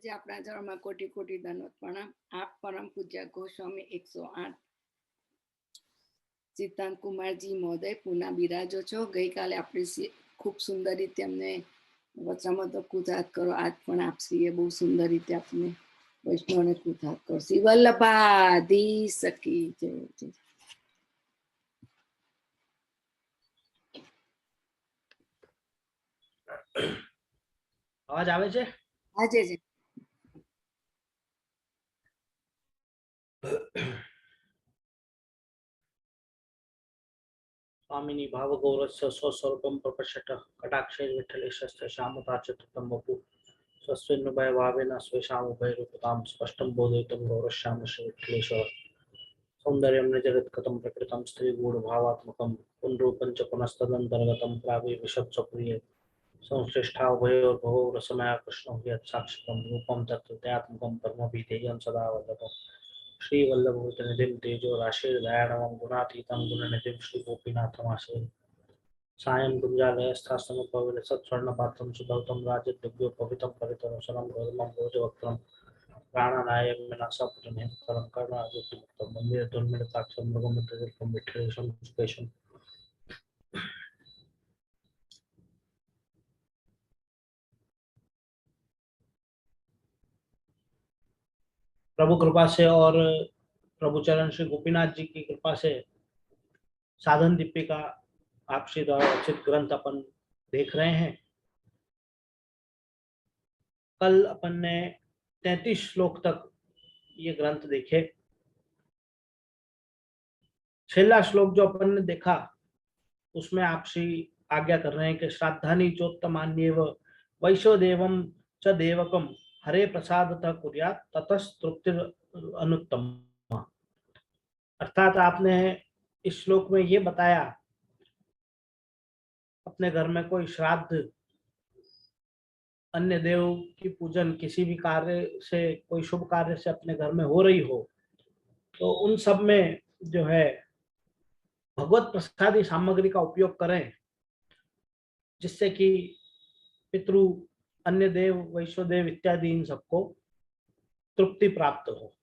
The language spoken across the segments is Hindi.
જે આપણા ચરણમાં કોટી કોટી દંડવત પ્રણામ. આપ પરમ પૂજ્ય ગોસ્વામી 108 સિદ્ધાંત કુમારજી મહોદય પુના બિરાજો છો. ગઈકાલે આપણે ખૂબ સુંદર રીતે અમને વચરામતો કૃતાર્થ કરો. આજ પણ આપશ્રીએ બહુ સુંદર રીતે આપને વૈષ્ણવને કૃતાર્થ કરો. શ્રી વલ્લભાધી સખી જય જય. અવાજ આવે છે? આજે છે. स्वामिनी भावगौरस्य स्वस्वरूपं प्रपश्यत कटाक्षे विठ्ठलेशस्य श्यामताच्युतं वपु स्वस्मिन्नुभय भावेन स्वेषामुभयरूपतां स्पष्टं बोधयितुं गौरश्याम श्रीविठ्ठलेश्वर सौन्दर्यं निजगत्कतं प्रकृतं स्त्रीगूढभावात्मकं पुनरूपं च पुनस्तदन्तर्गतं प्राविशत्स्वप्रिये संश्लिष्टाभयोर्भवो रसमया कृष्णो यत्साक्षितं रूपं तत्त्वत्यात्मकं परमभिधेयं सदा वल्लभम् श्रीवल्लभभूतनिधिं तेजो राशिर्दयानवं गुणातीतं गुणनिधिं श्रीगोपीनाथमाश्रये सायं गुञ्जालयस्थास्तमुपविलसत्स्वर्णपात्रं सुधौतं राजद्विग्योपवितं परितोषणं गौरवं भोजवक्त्रं प्राणनायं विनाशापुटनिहितं कर्णाजुक्तिमुक्तं वन्दे दुर्मिळताक्षं मृगमुद्रितं विठ्ठलेशं सुकेशम्। प्रभु कृपा से और प्रभु चरण श्री गोपीनाथ जी की कृपा से साधन दीपिका आपसी द्वारा रचित ग्रंथ अपन देख रहे हैं। कल अपन ने 33 श्लोक तक ये ग्रंथ देखे। छेला श्लोक जो अपन ने देखा उसमें आपसी आज्ञा कर रहे हैं कि श्राद्धानि चोत्तमान्येव वैश्वदेवं च देवकम हरे प्रसादतः कुर्यात् ततस्तृप्तिर अनुत्तम। अर्थात आपने इस श्लोक में ये बताया अपने घर में कोई श्राद्ध, अन्य देव की पूजन, किसी भी कार्य से, कोई शुभ कार्य से अपने घर में हो रही हो तो उन सब में जो है भगवत प्रसादी सामग्री का उपयोग करें, जिससे कि पितृ, अन्य देव, वैश्वदेव इत्यादि इन सबको तृप्ति प्राप्त हो।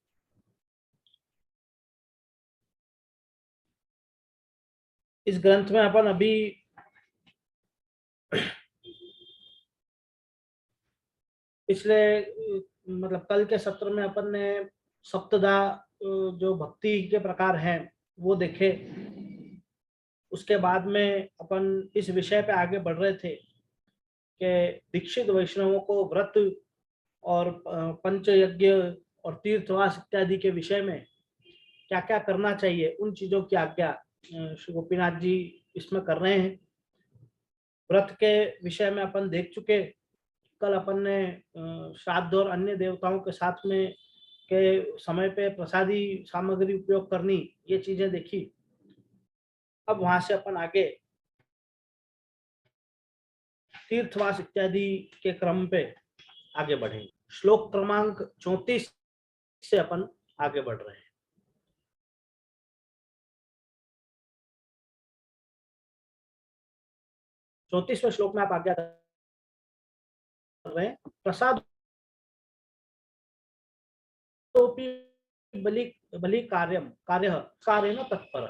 इस ग्रंथ में अपन अभी पिछले मतलब कल के सत्र में अपन ने सप्तदा जो भक्ति के प्रकार हैं वो देखे। उसके बाद में अपन इस विषय पे आगे बढ़ रहे थे कि दीक्षित वैष्णवों को व्रत और पंचयज्ञ और तीर्थवास इत्यादि के विषय में क्या क्या करना चाहिए, उन चीजों की आज्ञा श्री गोपीनाथ जी इसमें कर रहे हैं। व्रत के विषय में अपन देख चुके। कल अपन ने श्राद्ध और अन्य देवताओं के साथ में के समय पे प्रसादी सामग्री उपयोग करनी, ये चीजें देखी। अब वहां से अपन आगे तीर्थवास इत्यादि के क्रम पे आगे बढ़ेंगे। श्लोक क्रमांक 34 से अपन आगे बढ़ रहे हैं। चौंतीसवें श्लोक में आप आज्ञा कर रहे हैं, प्रसाद बलि बलि कार्यम कार्येन तत्पर।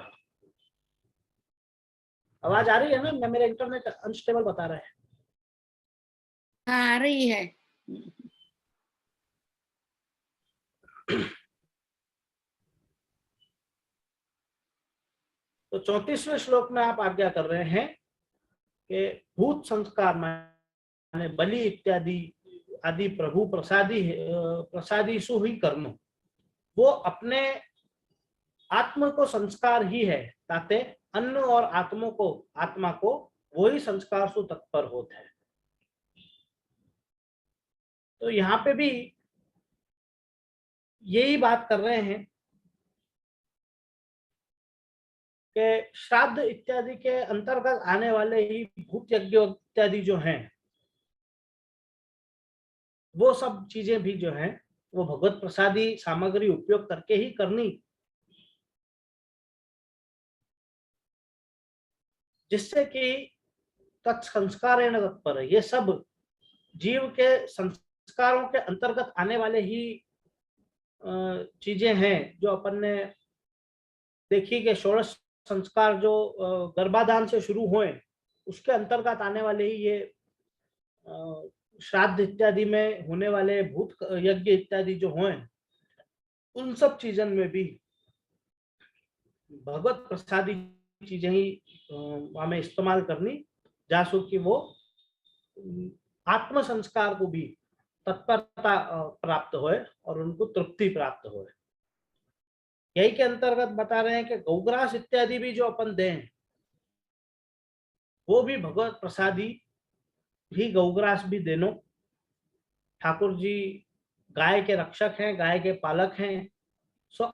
आवाज आ रही है ना? मेरा इंटरनेट अनस्टेबल बता रहा है। हाँ, आ रही है। तो 34वें श्लोक में आप आज्ञा कर रहे हैं कि भूत संस्कार माने बलि इत्यादि आदि प्रभु प्रसादी सु ही कर्म, वो अपने आत्मा को संस्कार ही है, ताते अन्न और आत्मा को वही संस्कार सु तत्पर होते हैं। तो यहाँ पे भी यही बात कर रहे हैं कि श्राद्ध इत्यादि के अंतर्गत आने वाले ही भूत यज्ञ इत्यादि जो हैं, वो सब चीजें भी जो हैं वो भगवत प्रसादी सामग्री उपयोग करके ही करनी, जिससे कि तत्संस्कारेण तत्पर, ये सब जीव के संस्कारों के अंतर्गत आने वाले ही चीजें हैं जो अपन ने देखी कि षोडश संस्कार जो गर्भाधान से शुरू हुए उसके अंतर्गत आने वाले ही ये श्राद्ध इत्यादि में होने वाले भूत यज्ञ इत्यादि जो हुए, उन सब चीजों में भी भगवत प्रसादी चीजें ही हमें इस्तेमाल करनी, जासु कि वो आत्म संस्कार को भी तत्परता प्राप्त होए और उनको तृप्ति प्राप्त होए। यही के अंतर्गत बता रहे हैं कि गौग्रास इत्यादि भी जो अपन दें वो भी भगवत प्रसादी भी, गौग्रास भी देनो। ठाकुर जी गाय के रक्षक हैं, गाय के पालक हैं, सो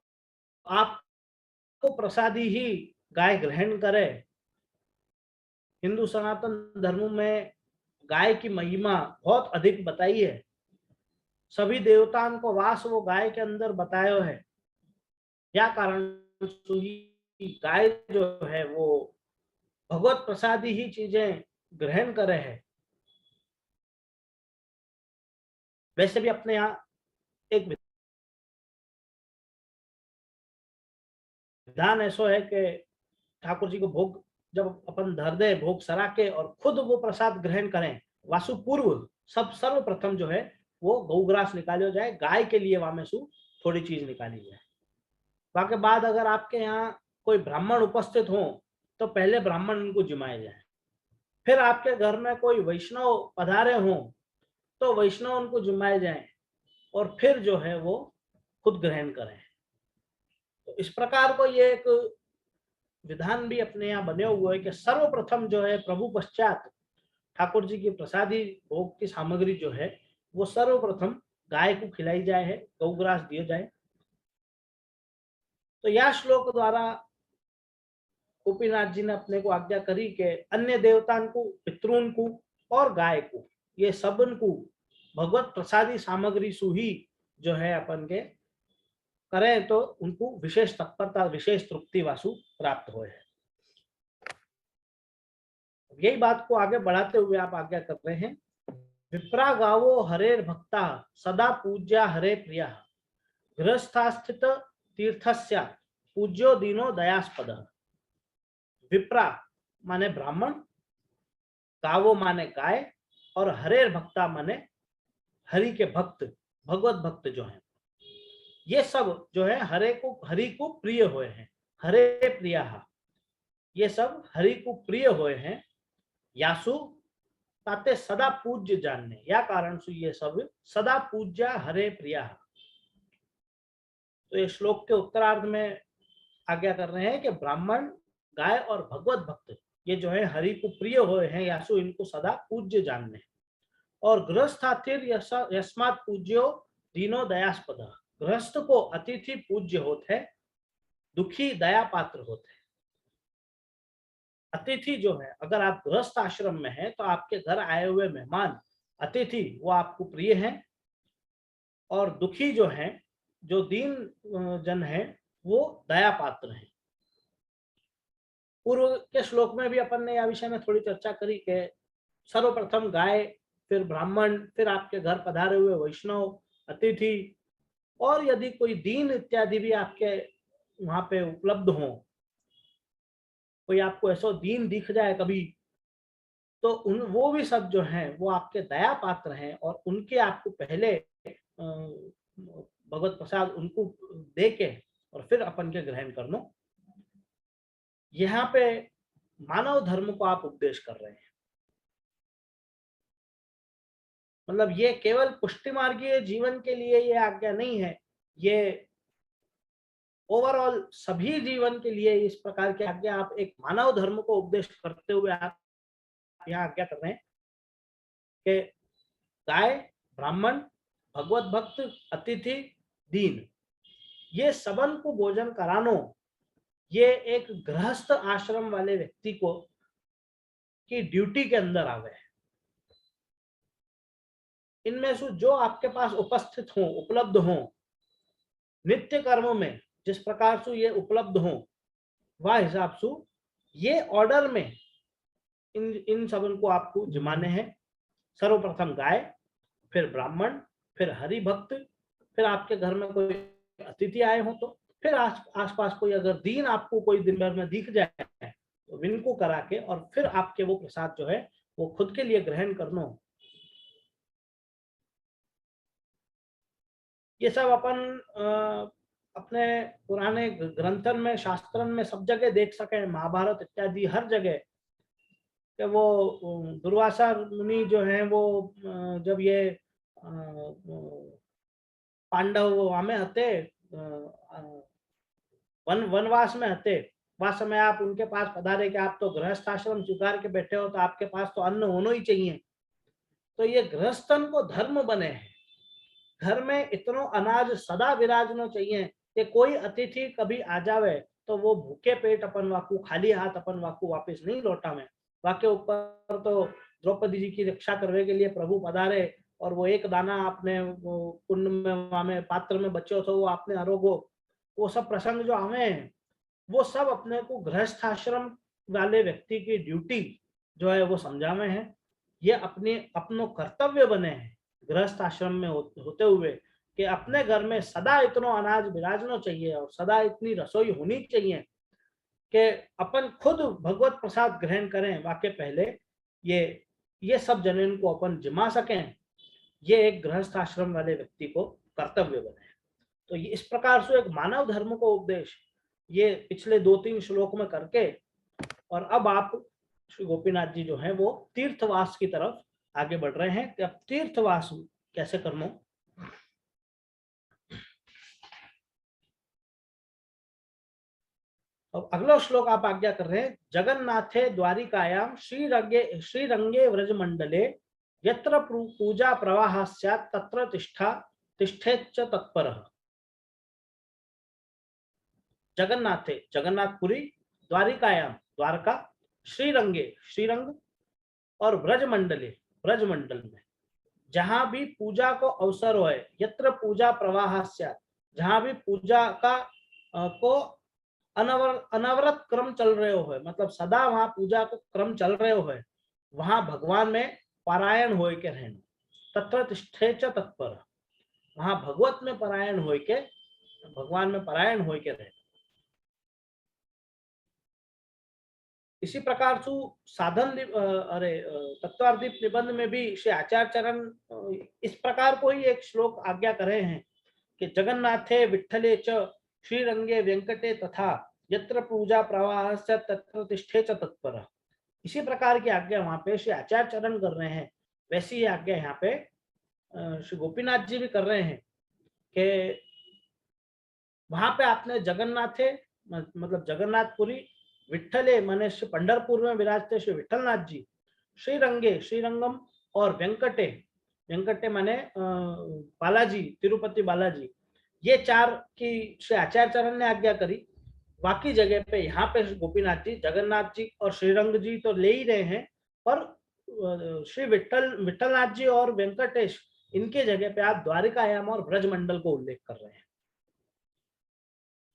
आपको प्रसादी ही गाय ग्रहण करे। हिंदू सनातन धर्म में गाय की महिमा बहुत अधिक बताई है, सभी देवताओं को वास वो गाय के अंदर बतायो है। या कारण गाय जो है वो भगवत प्रसादी ही चीजें ग्रहण करे है। वैसे भी अपने यहाँ एक विधान ऐसा है कि ठाकुर जी को भोग जब अपन धर दे, भोग सरा के और खुद वो प्रसाद ग्रहण करें, वासु पूर्व सब सर्वप्रथम जो है वो गौग्रास निकालियो जाए, गाय के लिए वामेसु थोड़ी चीज निकाली जाए। वाके बाद अगर आपके यहाँ कोई ब्राह्मण उपस्थित हो तो पहले ब्राह्मण उनको जिमाए जाए, फिर आपके घर में कोई वैष्णव पधारे हो तो वैष्णव उनको जिमाए जाए और फिर जो है वो खुद ग्रहण करें। तो इस प्रकार को ये एक विधान भी अपने यहाँ बने हुए है कि सर्वप्रथम जो है प्रभु पश्चात ठाकुर जी की प्रसादी भोग की सामग्री जो है वो सर्वप्रथम गाय को खिलाई जाए है, गौग्रास दिया जाए। तो यह श्लोक द्वारा गोपीनाथ जी ने अपने को आज्ञा करी कि अन्य देवताओं को, पितरों को और गाय को, ये सबन को भगवत प्रसादी सामग्री सुही जो है अपन के करें तो उनको विशेष तत्परता, विशेष तृप्ति वासु प्राप्त हो है। यही बात को आगे बढ़ाते हुए आप आज्ञा कर रहे हैं, विप्रा गावो हरेर भक्ता सदा पूज्या हरे प्रिया गृहस्थास्थित तीर्थस्य पूज्यो दीनो दयास्पद। विप्रा माने ब्राह्मण, गावो माने गाय और हरेर भक्ता माने हरि के भक्त, भगवत भक्त जो है, ये सब जो है हरि को प्रिय हुए हैं, हरे प्रिया, ये सब हरि को प्रिय हुए हैं। यासु ताते सदा पूज्य जानने, या कारण से ये सब सदा पूज्या हरे प्रिया। तो ये श्लोक के उत्तरार्ध में आज्ञा कर रहे हैं कि ब्राह्मण, गाय और भगवत भक्त ये जो है हरि को प्रिय हुए हैं, यासु इनको सदा पूज्य जानने। और गृहस्थातिर यस्मात् पूज्यो दीनो दयास्पद, गृहस्थ को अतिथि पूज्य होते हैं, दुखी दया पात्र होते हैं। अतिथि जो है, अगर आप गृहस्थ आश्रम में हैं तो आपके घर आए हुए मेहमान अतिथि वो आपको प्रिय हैं, और दुखी जो हैं, जो दीन जन है वो दया पात्र हैं। पूर्व के श्लोक में भी अपन ने यह विषय में थोड़ी चर्चा करी कि सर्वप्रथम गाय, फिर ब्राह्मण, फिर आपके घर पधारे हुए वैष्णव, अतिथि, और यदि कोई दीन इत्यादि भी आपके वहां पे उपलब्ध हो, कोई आपको ऐसा दीन दिख जाए कभी, तो वो भी सब जो हैं वो आपके दया पात्र हैं और उनके आपको पहले भगवत प्रसाद उनको दे के और फिर अपन के ग्रहण करना। यहाँ पे मानव धर्म को आप उपदेश कर रहे हैं, मतलब ये केवल पुष्टि मार्गीय जीवन के लिए ये आज्ञा नहीं है, ये ओवरऑल सभी जीवन के लिए इस प्रकार की आज्ञा आप एक मानव धर्म को उपदेश करते हुए आप यहाँ आज्ञा कर रहे हैं कि गाय, ब्राह्मण, भगवत भक्त, अतिथि, दीन, ये सबन को भोजन करानो, ये एक गृहस्थ आश्रम वाले व्यक्ति को की ड्यूटी के अंदर आवे है। इनमें से जो आपके पास उपस्थित हो, उपलब्ध हो, नित्य कर्म में जिस प्रकार से ये उपलब्ध हो, वह हिसाब से ये ऑर्डर में इन सबन को आपको जमाने हैं। सर्वप्रथम गाय, फिर ब्राह्मण, फिर हरि भक्त, फिर आपके घर में कोई अतिथि आए हो तो, फिर आसपास कोई अगर दीन आपको कोई दिन भर में दिख जाए तो विनको करा के और फिर आपके वो प्रसाद जो है वो खुद के लिए ग्रहण करना। ये सब अपन अपने पुराने ग्रंथन में, शास्त्रन में सब जगह देख सके, महाभारत इत्यादि हर जगह कि वो दुर्वासा मुनि जो हैं वो जब ये पांडव आमे हते वनवास में हते, वह समय आप उनके पास पधारे कि आप तो गृहस्थ आश्रम स्वीकार के बैठे हो, तो आपके पास तो अन्न होना ही चाहिए। तो ये गृहस्थन को धर्म बने हैं, घर में इतनो अनाज सदा विराजनो चाहिए कि कोई अतिथि कभी आ जावे तो वो भूखे पेट अपन वाकू, खाली हाथ अपन वाकू वापस नहीं लौटावे। वाके ऊपर तो द्रौपदी जी की रक्षा करने के लिए प्रभु पधारे और वो एक दाना आपने वो कुंड में वामे पात्र में बच्चो तो वो आपने अरोगो, वो सब प्रसंग जो हमें वो सब अपने को गृहस्थ आश्रम वाले व्यक्ति की ड्यूटी जो है वो समझावे हैं। ये अपने अपनो कर्तव्य बने हैं गृहस्थ आश्रम में होते हुए कि अपने घर में सदा इतना अनाज विराजनो चाहिए और सदा इतनी रसोई होनी चाहिए कि अपन खुद भगवत प्रसाद ग्रहण करें वाके पहले ये सब जनन को अपन जिमा सकें। ये एक गृहस्थ आश्रम वाले व्यक्ति को कर्तव्य बने। तो ये इस प्रकार से एक मानव धर्म को उपदेश ये पिछले 2-3 श्लोक में करके, और अब आप श्री गोपीनाथ जी जो हैं वो तीर्थवास की तरफ आगे बढ़ रहे हैं कि अब तीर्थवास कैसे करना। अब अगला श्लोक आप आज्ञा कर रहे हैं, जगन्नाथे द्वारिकायाम श्रीरंगे व्रजमंडले यत्र पूजा प्रवाह स्यात् तत्र तिष्ठेच्च तत्परः। जगन्नाथे जगन्नाथपुरी, द्वारिकायाम द्वारका, श्रीरंगे श्रीरंग, और व्रजमंडले व्रजमंडल में जहां भी पूजा को अवसर होए, यत्र पूजा प्रवाह स्यात्, जहां भी पूजा का को अनवरत क्रम चल रहे हो, मतलब सदा वहां पूजा को क्रम चल रहे हो, वहां भगवान में पारायण होए के रहना। तत्र तिष्ठेच तत्पर, वहां भगवत में पारायण होए के, भगवान में पारायण होए के रहना। इसी प्रकार से साधन तत्वार्दीप निबंध में भी श्री आचार्य चरण इस प्रकार को ही एक श्लोक आज्ञा करे हैं कि जगन्नाथे विठ्ठले च श्रीरंगे वेंकटे तथा यत्र पूजा प्रवाह से तत्र तिष्ठे च तत्पर। इसी प्रकार की आज्ञा वहां पे श्री आचार्य चरण कर रहे हैं, वैसी ही आज्ञा यहाँ पे श्री गोपीनाथ जी भी कर रहे हैं कि वहां पे आपने जगन्नाथे मतलब जगन्नाथपुरी, विठ्ठले माने श्री पंढरपुर में विराजते श्री विठ्ठलनाथ जी, श्रीरंगे श्रीरंगम, और वेंकटे वेंकटे माने बालाजी, तिरुपति बालाजी, ये चार की श्री आचार्य चरण ने आज्ञा करी। बाकी जगह पे यहाँ पे गोपीनाथ जी, जगन्नाथ जी और श्रीरंग जी तो ले ही रहे हैं, पर श्री विठ्ठलनाथ जी और वेंकटेश इनके जगह पे आप द्वारिकायाम और ब्रजमंडल को उल्लेख कर रहे हैं।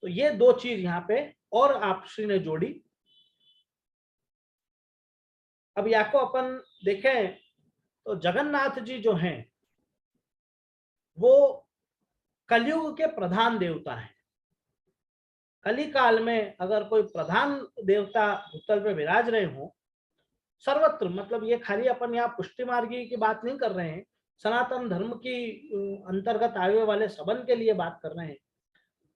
तो ये दो चीज यहाँ पे और आप श्री ने जोड़ी। अब या को अपन देखें तो जगन्नाथ जी जो हैं वो कलयुग के प्रधान देवता हैं। कली काल में अगर कोई प्रधान देवता भूतल पे विराज रहे हो सर्वत्र, मतलब ये खाली अपन यहाँ पुष्टि मार्गी की बात नहीं कर रहे हैं, सनातन धर्म की अंतर्गत आने वाले सबन के लिए बात कर रहे हैं।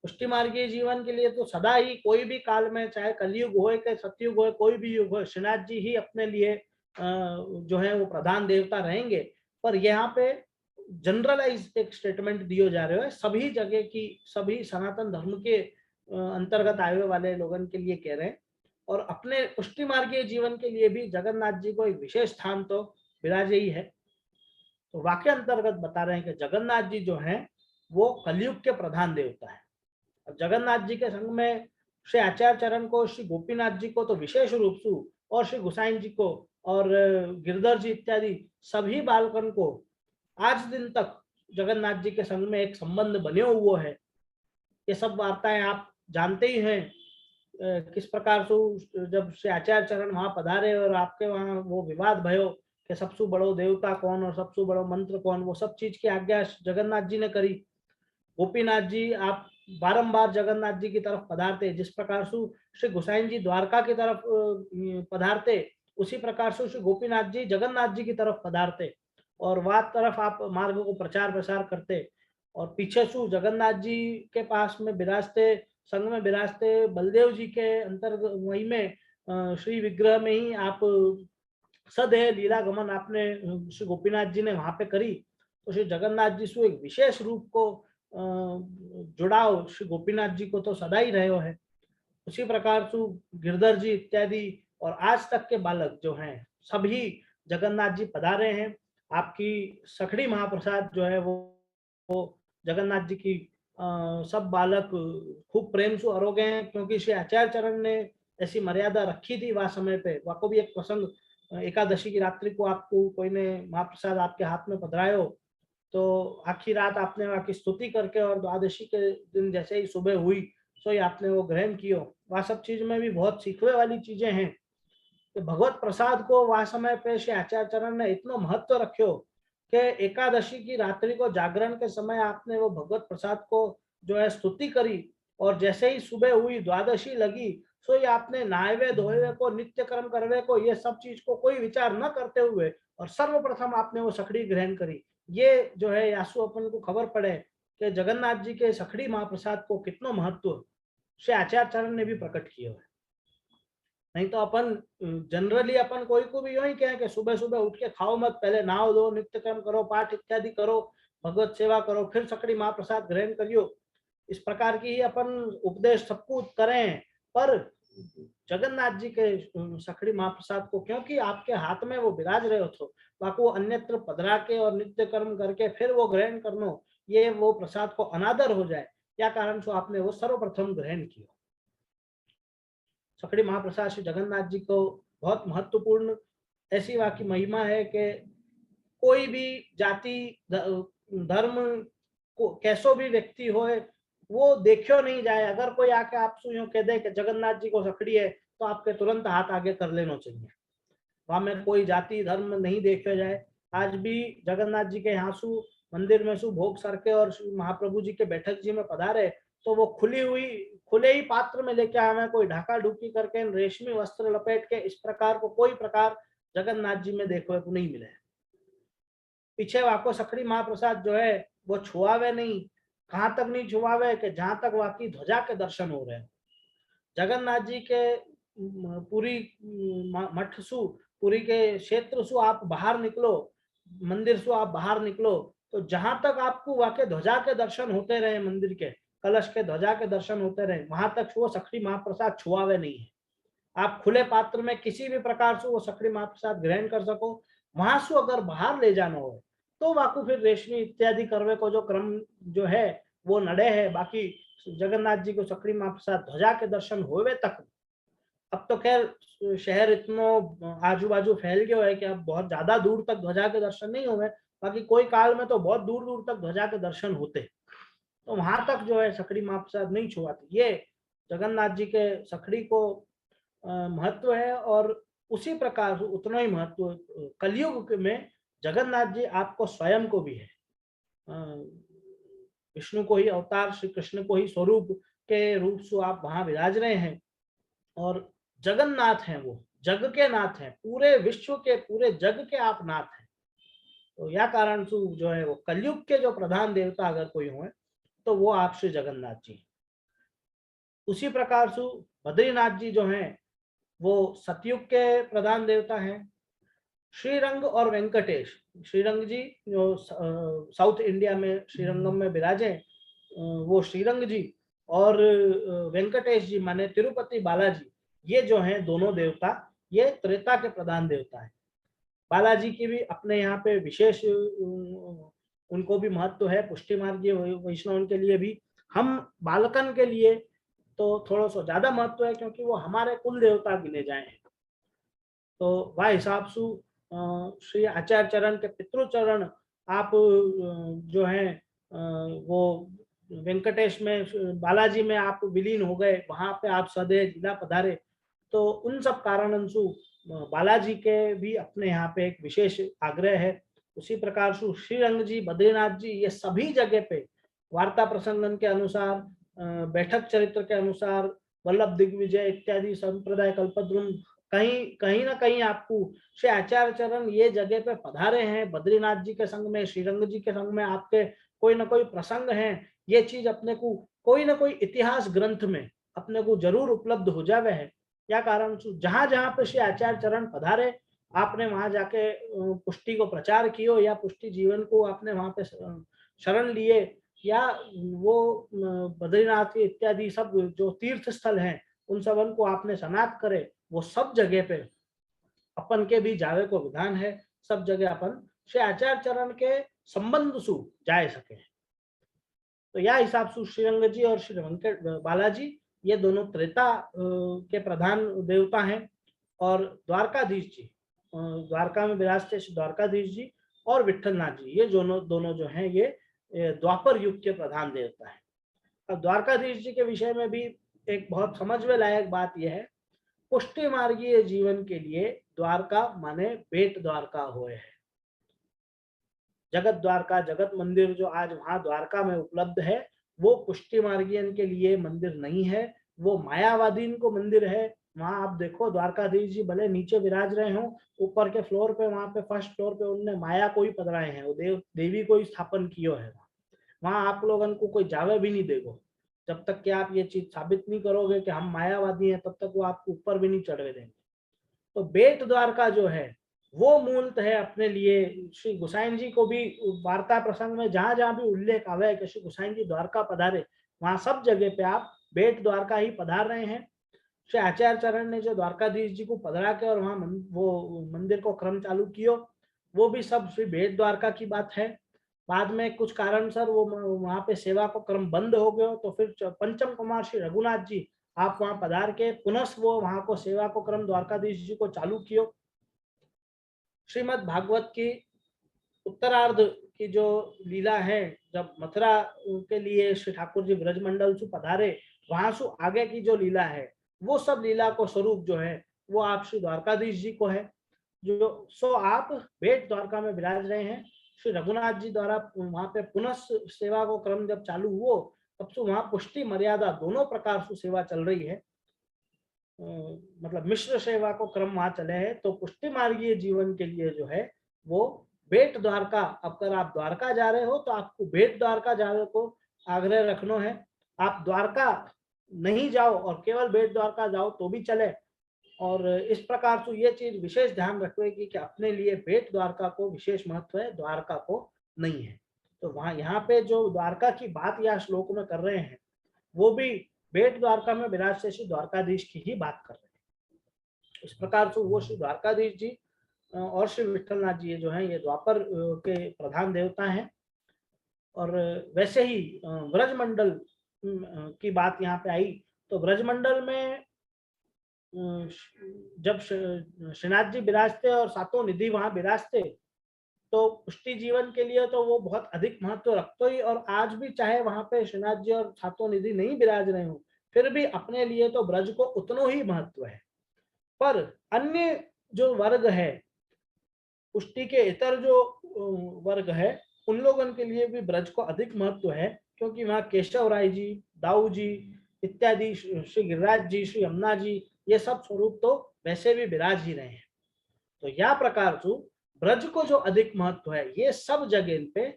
पुष्टि मार्गीय जीवन के लिए तो सदा ही कोई भी काल में, चाहे कलयुग हो या सतयुग हो, कोई भी युग हो, श्रीनाथ जी ही अपने लिए जो है वो प्रधान देवता रहेंगे। पर यहाँ पे जनरलाइज एक स्टेटमेंट दिए जा रहे हो, सभी जगह की, सभी सनातन धर्म के अंतर्गत आए वाले लोगों के लिए कह रहे हैं। और अपने पुष्टि मार्गीय जीवन के लिए भी जगन्नाथ जी को एक विशेष स्थान तो विराजे ही है। तो वाक्य अंतर्गत बता रहे हैं कि जगन्नाथ जी जो हैं वो कलयुग के प्रधान देवता है। जगन्नाथ जी के संग में श्री आचार्य चरण को, श्री गोपीनाथ जी को तो विशेष रूप से, और श्री गोसाई जी को और गिरधर जी इत्यादि सभी बालकन को आज दिन तक जगन्नाथ जी के संग में एक संबंध बने हुए है। ये सब वार्ताएं आप जानते ही हैं किस प्रकार से जब श्री आचार्य चरण वहां पधारे और आपके वहां वो विवाद भयो कि सबसे बड़ो देवता कौन और सबसे बड़ो मंत्र कौन, वो सब चीज की आज्ञा जगन्नाथ जी ने करी। गोपीनाथ जी आप बारंबार जगन्नाथ जी की तरफ पधारते, जिस प्रकार से श्री गोसाई जी द्वारका की तरफ पधारते, उसी प्रकार से श्री गोपीनाथ जी जगन्नाथ जी की तरफ पधारते और वह तरफ आप मार्ग को प्रचार प्रसार करते। और पीछे सु जगन्नाथ जी के पास में विराजते, संग में विराजते बलदेव जी के अंतर्गत वही में श्री विग्रह में ही आप सदैव लीला गमन आपने श्री गोपीनाथ जी ने वहां पे करी। तो श्री जगन्नाथ जी से एक विशेष रूप को जुड़ाव श्री गोपीनाथ जी को तो सदा ही रहे है। उसी प्रकार से गिरधर जी इत्यादि और आज तक के बालक जो हैं सभी जगन्नाथ जी पधारे हैं। आपकी सखड़ी महाप्रसाद जो है वो जगन्नाथ जी की सब बालक खूब प्रेम से अरोगे हैं, क्योंकि श्री आचार्य चरण ने ऐसी मर्यादा रखी थी वह समय पे। वह को भी एक प्रसंग एकादशी की रात्रि को आपको कोई ने महाप्रसाद आपके हाथ में पधरायो, तो आखिरी रात आपने वहाँ की स्तुति करके और द्वादशी के दिन जैसे ही सुबह हुई सो ही आपने वो ग्रहण कियो। वह सब चीज में भी बहुत सीखने वाली चीजें हैं कि भगवत प्रसाद को वह समय पे श्री आचार्य चरण ने इतना महत्व रखो कि एकादशी की रात्रि को जागरण के समय आपने वो भगवत प्रसाद को जो है स्तुति करी, और जैसे ही सुबह हुई द्वादशी लगी सो ये आपने नहावे धोवे को नित्य कर्म करवे को ये सब चीज को कोई विचार न करते हुए और सर्वप्रथम आपने वो सखड़ी ग्रहण करी। ये जो है यासु अपन को खबर पड़े कि जगन्नाथ जी के सखड़ी महाप्रसाद को कितना महत्व श्री आचार्य चरण ने भी प्रकट किया है। नहीं तो अपन जनरली अपन कोई को भी यूं ही कहें कि सुबह सुबह उठ के खाओ मत, पहले नहाओ दो, नित्य कर्म करो, पाठ इत्यादि करो, भगवत सेवा करो, फिर सखड़ी महाप्रसाद ग्रहण करियो। इस प्रकार की ही अपन उपदेश सबको करें, पर जगन्नाथ जी के सखड़ी महाप्रसाद को क्योंकि आपके हाथ में वो विराज रहे हो, बाको अन्यत्र पधरा के और नित्य कर्म करके फिर वो ग्रहण करनो, ये वो प्रसाद को अनादर हो जाए, या कारण से आपने वो सर्वप्रथम ग्रहण किया। सखड़ी महाप्रसाद श्री जगन्नाथ जी को बहुत महत्वपूर्ण ऐसी वहाँ की महिमा है कि कोई भी जाति धर्म को कैसो भी व्यक्ति हो वो देखो नहीं जाए। अगर कोई आके आपसे यूं कह दे कि जगन्नाथ जी को सखड़ी है, तो आपके तुरंत हाथ आगे कर लेना चाहिए। वहां में कोई जाति धर्म नहीं देखा जाए। आज भी जगन्नाथ जी के यहाँ सु मंदिर में सु भोग सर के और महाप्रभु जी के बैठक जी में पधारे, तो वो खुले ही पात्र में लेके आवे, कोई ढाका ढुकी करके रेशमी वस्त्र लपेट के, इस प्रकार को कोई प्रकार जगन्नाथ जी में देखने को नहीं मिले। पीछे वाको सखड़ी महाप्रसाद जो है वो छुआवे नहीं, कहाँ तक नहीं छुआवे कि जहां तक वाकी ध्वजा के दर्शन हो रहे हैं। जगन्नाथ जी के पूरी मठ सु पुरी के क्षेत्र से आप बाहर निकलो, मंदिर से आप बाहर निकलो, तो जहां तक आपको वाके ध्वजा के दर्शन होते रहे, मंदिर के कलश के ध्वजा के दर्शन होते रहे, वहां तक वो सखड़ी महाप्रसाद छुआवे नहीं है। आप खुले पात्र में किसी भी प्रकार से वो सखड़ी महाप्रसाद ग्रहण कर सको। वहां से अगर बाहर ले जाना हो तो वाकू फिर रेशमी इत्यादि करवे को जो क्रम जो है वो नड़े है। बाकी जगन्नाथ जी को सखड़ी महाप्रसाद ध्वजा के दर्शन होवे तक। अब तो खैर शहर इतनो आजू बाजू फैल गया है कि अब बहुत ज्यादा दूर तक ध्वजा के दर्शन नहीं हुए, बाकी कोई काल में तो बहुत दूर दूर तक ध्वजा के दर्शन होते, तो वहां तक जो है सखड़ी महाप्रसाद नहीं छुआती। ये जगन्नाथ जी के सखड़ी को महत्व है। और उसी प्रकार उतना ही महत्व कलयुग में जगन्नाथ जी आपको स्वयं को भी है। विष्णु को ही अवतार, श्री कृष्ण को ही स्वरूप के रूप से आप वहां विराज रहे हैं, और जगन्नाथ हैं, वो जग के नाथ हैं, पूरे विश्व के पूरे जग के आप नाथ हैं। तो यह कारण से जो है वो कलयुग के जो प्रधान देवता अगर कोई हो तो वो आप श्री जगन्नाथ जी। उसी प्रकार से बद्रीनाथ जी जो हैं वो सतयुग के प्रधान देवता हैं। श्रीरंग और वेंकटेश, श्रीरंग जी जो साउथ इंडिया में श्रीरंगम में विराजे वो श्रीरंग जी, और वेंकटेश जी माने तिरुपति बालाजी, ये जो हैं दोनों देवता ये त्रेता के प्रधान देवता है। बालाजी की भी अपने यहाँ पे विशेष उनको भी महत्व है। पुष्टि मार्गीय वैष्णव के लिए भी, हम बालकन के लिए तो थोड़ा सा ज्यादा महत्व है क्योंकि वो हमारे कुल देवता गिने जाए हैं। तो वह हिसाब से श्री आचार्य चरण के पितृचरण आप जो है वो वेंकटेश में बालाजी में आप विलीन हो गए, वहां पे आप सदैव जिला पधारे। तो उन सब कारणों से बालाजी के भी अपने यहाँ पे एक विशेष आग्रह है। उसी प्रकार से श्रीरंग जी, बद्रीनाथ जी, ये सभी जगह पे वार्ता प्रसंगन के अनुसार, बैठक चरित्र के अनुसार, वल्लभ दिग्विजय इत्यादि संप्रदाय कल्पद्रुम, कहीं कहीं ना कहीं आपको श्री आचार्य चरण ये जगह पे पधारे हैं। बद्रीनाथ जी के संग में, श्रीरंग जी के संग में आपके कोई ना कोई प्रसंग है। ये चीज अपने को कोई ना कोई इतिहास ग्रंथ में अपने को जरूर उपलब्ध हो जावे है। या कारण जहां जहां पे श्री आचार्य चरण पधारे, आपने वहां जाके पुष्टि को प्रचार कियो, या पुष्टि जीवन को आपने वहां पे शरण लिए, या वो बद्रीनाथ इत्यादि सब जो तीर्थ स्थल हैं उन सबन को आपने स्नात करे, वो सब जगह पे अपन के भी जावे को विधान है। सब जगह अपन श्री आचार्य चरण के संबंध सु जाए सके। तो यह हिसाब से श्रीरंग जी और श्री वेंकट बालाजी ये दोनों त्रेता के प्रधान देवता हैं। और द्वारकाधीश जी, द्वारका में विराजते श्री द्वारकाधीश जी और विठलनाथ जी, ये दोनों दोनों जो हैं ये द्वापर युग के प्रधान देवता हैं। अब द्वारकाधीश जी के विषय में भी एक बहुत समझ में लायक बात यह है, पुष्टि मार्गीय जीवन के लिए द्वारका माने बेट द्वारका होए है। जगत द्वारका, जगत मंदिर जो आज वहां द्वारका में उपलब्ध है, वो पुष्टि मार्गीयन के लिए मंदिर नहीं है, वो मायावादीन को मंदिर है। वहां आप देखो द्वारकाधीश जी भले नीचे विराज रहे हो, ऊपर के फ्लोर पे, वहां पे फर्स्ट फ्लोर पे उनने माया को ही पधराए हैं, वो देवी को ही स्थापन कियो है। वहां आप लोगन को कोई जावे भी नहीं देगो, जब तक कि आप ये चीज साबित नहीं करोगे कि हम मायावादी हैं, तब तक वो आपको ऊपर भी नहीं चढ़वे देंगे। तो बेट द्वारका जो है वो मूलत है अपने लिए। श्री गोसाइन जी को भी वार्ता प्रसंग में जहां जहां भी उल्लेख आवे कि श्री गोसाइन जी द्वारका पधारे, वहां सब जगह पे आप बेट द्वारका ही पधार रहे हैं। श्री आचार्य चरण ने जो द्वारकाधीश जी को पधरा के और वहां वो मंदिर को क्रम चालू किया, वो भी सब श्री बेट द्वारका की बात है। बाद में कुछ कारण सर वो वहां पे सेवा को क्रम बंद हो गया, तो फिर पंचम कुमार श्री रघुनाथ जी आप वहां पधार के पुनः वो वहां को सेवा को क्रम द्वारकाधीश जी को चालू कियो। श्रीमद् भागवत की उत्तरार्ध की जो लीला है, जब मथुरा के लिए श्री ठाकुर जी ब्रजमंडल से पधारे, वहां से आगे की जो लीला है, वो सब लीला को स्वरूप जो है वो आप श्री द्वारकाधीश जी को है। जो सो आप बेट द्वारका में विराज रहे हैं। श्री रघुनाथ जी द्वारा वहां पे पुनः सेवा को क्रम जब चालू हुआ, तब से वहां पुष्टि मर्यादा दोनों प्रकार से सेवा चल रही है। मतलब मिश्र सेवा को क्रम वहां चले हैं। तो पुष्टि मार्गीय जीवन के लिए जो है वो बेट द्वारका, अगर आप द्वारका जा रहे हो तो आपको बेट द्वारका जाने को आग्रह रखना है। आप द्वारका नहीं जाओ और केवल बेट द्वारका जाओ तो भी चले। और इस प्रकार से ये चीज विशेष ध्यान रखेगी कि अपने लिए बेट द्वारका को विशेष महत्व है, द्वारका को नहीं है। तो वहां यहाँ पे जो द्वारका की बात या श्लोक में कर रहे हैं, वो भी बेट द्वारका में विराज से श्री द्वारकाधीश की ही बात कर रहे हैं। इस प्रकार से वो श्री द्वारकाधीश जी और श्री विठलनाथ जी जो हैं ये द्वापर के प्रधान देवता हैं। और वैसे ही ब्रजमंडल की बात यहाँ पे आई, तो ब्रजमंडल में जब श्रीनाथ जी विराजते और सातों निधि वहां विराजते, तो पुष्टि जीवन के लिए तो वो बहुत अधिक महत्व रखते ही। और आज भी चाहे वहां पे श्रीनाथ जी और सातों निधि नहीं विराज रहे हो, फिर भी अपने लिए तो ब्रज को उतना ही महत्व है। पर अन्य जो वर्ग है, पुष्टि के इतर जो वर्ग है, उन लोगों के लिए भी ब्रज को अधिक महत्व है, क्योंकि वहाँ केशव राय जी, दाऊ जी इत्यादि, श्री गिरिराज जी, श्री यमुना जी, ये सब स्वरूप तो वैसे भी विराज ही रहे हैं। तो यह प्रकार से ब्रज को जो अधिक महत्व है, ये सब जगह पे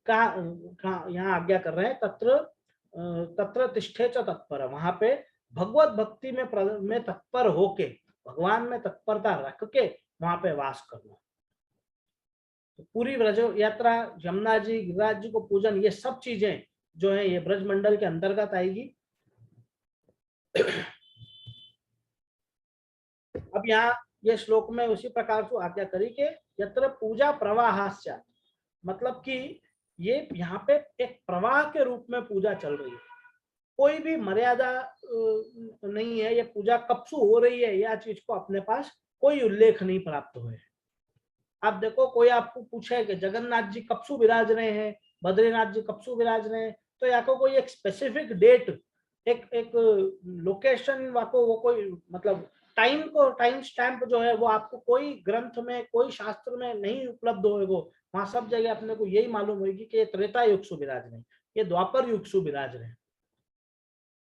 कहा यहाँ आज्ञा कर रहे हैं, तत्र तत्र तिष्ठे च तत्पर, वहां पे भगवत भक्ति में तत्पर होके, भगवान में तत्परता रख के वहां पे वास करना। तो पूरी ब्रज यात्रा, यमुना जी, गिरिराज जी को पूजन, ये सब चीजें जो है ये ब्रज मंडल के अंतर्गत आएगी। अब यहाँ ये श्लोक में उसी प्रकार से आज्ञा करी के यत्र पूजा प्रवाहास्या, मतलब कि ये यहाँ पे एक प्रवाह के रूप में पूजा चल रही है, कोई भी मर्यादा नहीं है। ये पूजा कब से हो रही है, यह चीज को अपने पास कोई उल्लेख नहीं प्राप्त हुए। आप देखो, कोई आपको पूछे कि जगन्नाथ जी कब से विराज रहे हैं, बद्रीनाथ जी कब से विराज रहे हैं, तो या को कोई एक स्पेसिफिक डेट, एक लोकेशन वाको वो कोई मतलब टाइम स्टैम्प जो है वो आपको कोई ग्रंथ में, कोई शास्त्र में नहीं उपलब्ध होएगा। वहां सब जगह अपने को यही मालूम होगी कि ये त्रेता युग सु विराज रहे, ये द्वापर युग सु विराज रहे।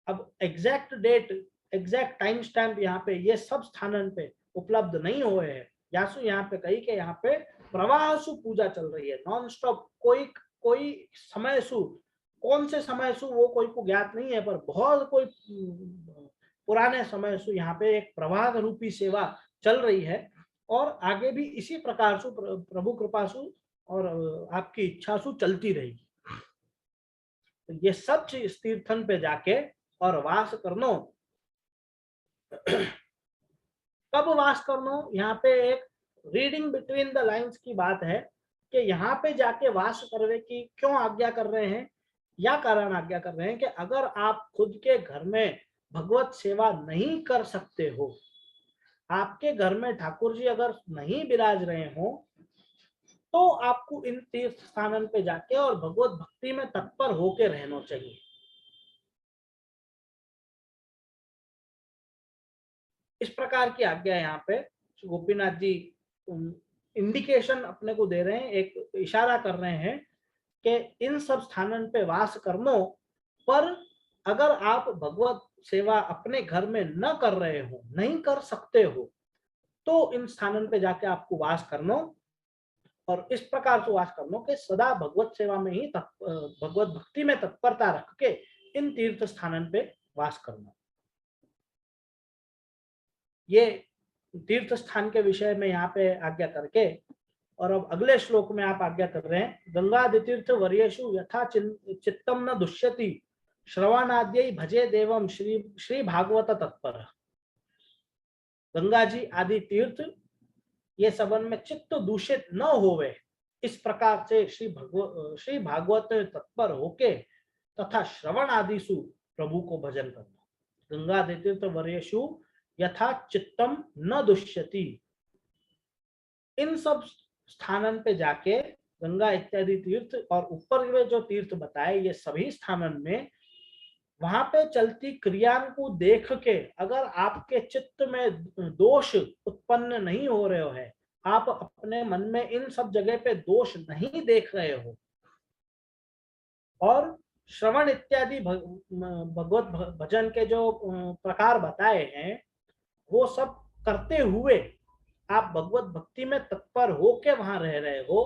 अब exact date, exact time stamp यहाँ पे ये सब स्थानन पे उपलब्ध नहीं हुए हैं। यासु यहाँ पे कही कि यहाँ पे प्रवाहसु पूजा चल रही है नॉन स्टॉप। कोई कोई समय सु, कौन से समय सु वो कोई को ज्ञात नहीं है, पर बहुत कोई पुराने समय से यहाँ पे एक प्रवाह रूपी सेवा चल रही है और आगे भी इसी प्रकार से प्रभु कृपा से और आपकी इच्छा से चलती रहेगी। तो ये सब चीज तीर्थन पे जाके और वास करनो। कब वास करनो, यहाँ पे एक रीडिंग बिटवीन द लाइंस की बात है कि यहाँ पे जाके वास करने की क्यों आज्ञा कर रहे हैं, या कारण आज्ञा कर रहे हैं कि अगर आप खुद के घर में भगवत सेवा नहीं कर सकते हो, आपके घर में ठाकुर जी अगर नहीं विराज रहे हो, तो आपको इन तीर्थ स्थानन पे जाके और भगवत भक्ति में तत्पर होके रहना चाहिए। इस प्रकार की आज्ञा यहाँ पे गोपीनाथ जी इंडिकेशन अपने को दे रहे हैं, एक इशारा कर रहे हैं कि इन सब स्थानन पे वास करनो, पर अगर आप भगवत सेवा अपने घर में न कर रहे हो, नहीं कर सकते हो, तो इन स्थानन पे जाके आपको वास करनो और इस प्रकार से वास करनो कि सदा भगवत सेवा में ही भगवत भक्ति में तत्परता रख के इन तीर्थ स्थानन पे वास करना। ये तीर्थ स्थान के विषय में यहाँ पे आज्ञा करके, और अब अगले श्लोक में आप आज्ञा कर रहे हैं, गंगादितीर्थ वर्येषु यथा चित्तम न दुष्यति श्रवणाद्यै भजे देवम श्री भागवत तत्पर। गंगा जी आदि तीर्थ ये सबन में चित्त दूषित न होवे, इस प्रकार से श्री भागवत तत्पर होके तथा श्रवण आदि सु प्रभु को भजन करना। गंगा तीर्थ वर्येषु यथा चित्तम न दुष्यति, इन सब स्थानन पे जाके गंगा इत्यादि तीर्थ और ऊपर में जो तीर्थ बताए ये सभी स्थानन में वहां पे चलती क्रिया को देख के अगर आपके चित्त में दोष उत्पन्न नहीं हो रहे हो है, आप अपने मन में इन सब जगह पे दोष नहीं देख रहे हो और श्रवण इत्यादि भगवत भजन के जो प्रकार बताए हैं वो सब करते हुए आप भगवत भक्ति में तत्पर होके वहां रह रहे हो,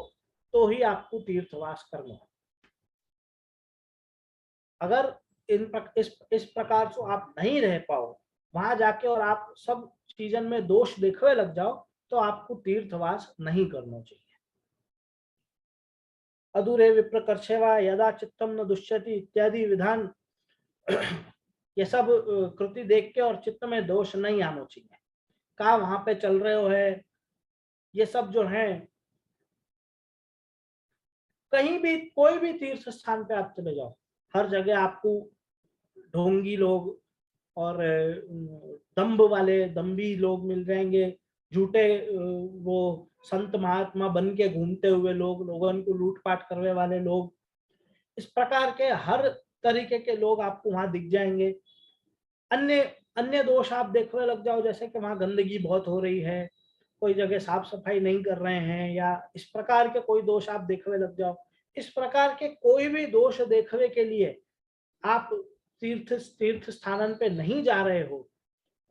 तो ही आपको तीर्थवास करना है। अगर इस प्रकार से आप नहीं रह पाओ, वहां जाके और आप सब चीजन में दोष देखने लग जाओ, तो आपको तीर्थवास नहीं करना चाहिए। अधूरे विप्रकर्षेवा यदा चित्तम न दुष्यति इत्यादि विधान ये सब कृति देख के और चित्त में दोष नहीं आना चाहिए। कहा वहां पे चल रहे हो है, ये सब जो है कहीं भी कोई भी तीर्थ स्थान पे आप चले जाओ, हर जगह आपको ढोंगी लोग और दंभ वाले दंभी लोग मिल जाएंगे, झूठे वो संत महात्मा बन के घूमते हुए लोग, लोगों को लूटपाट करने वाले लोग, इस प्रकार के हर तरीके के लोग आपको वहां दिख जाएंगे। अन्य अन्य दोष आप देखने लग जाओ, जैसे कि वहां गंदगी बहुत हो रही है, कोई जगह साफ सफाई नहीं कर रहे हैं, या इस प्रकार के कोई दोष आप देखने लग जाओ। इस प्रकार के कोई भी दोष देखने के लिए आप तीर्थ स्थानन पे नहीं जा रहे हो।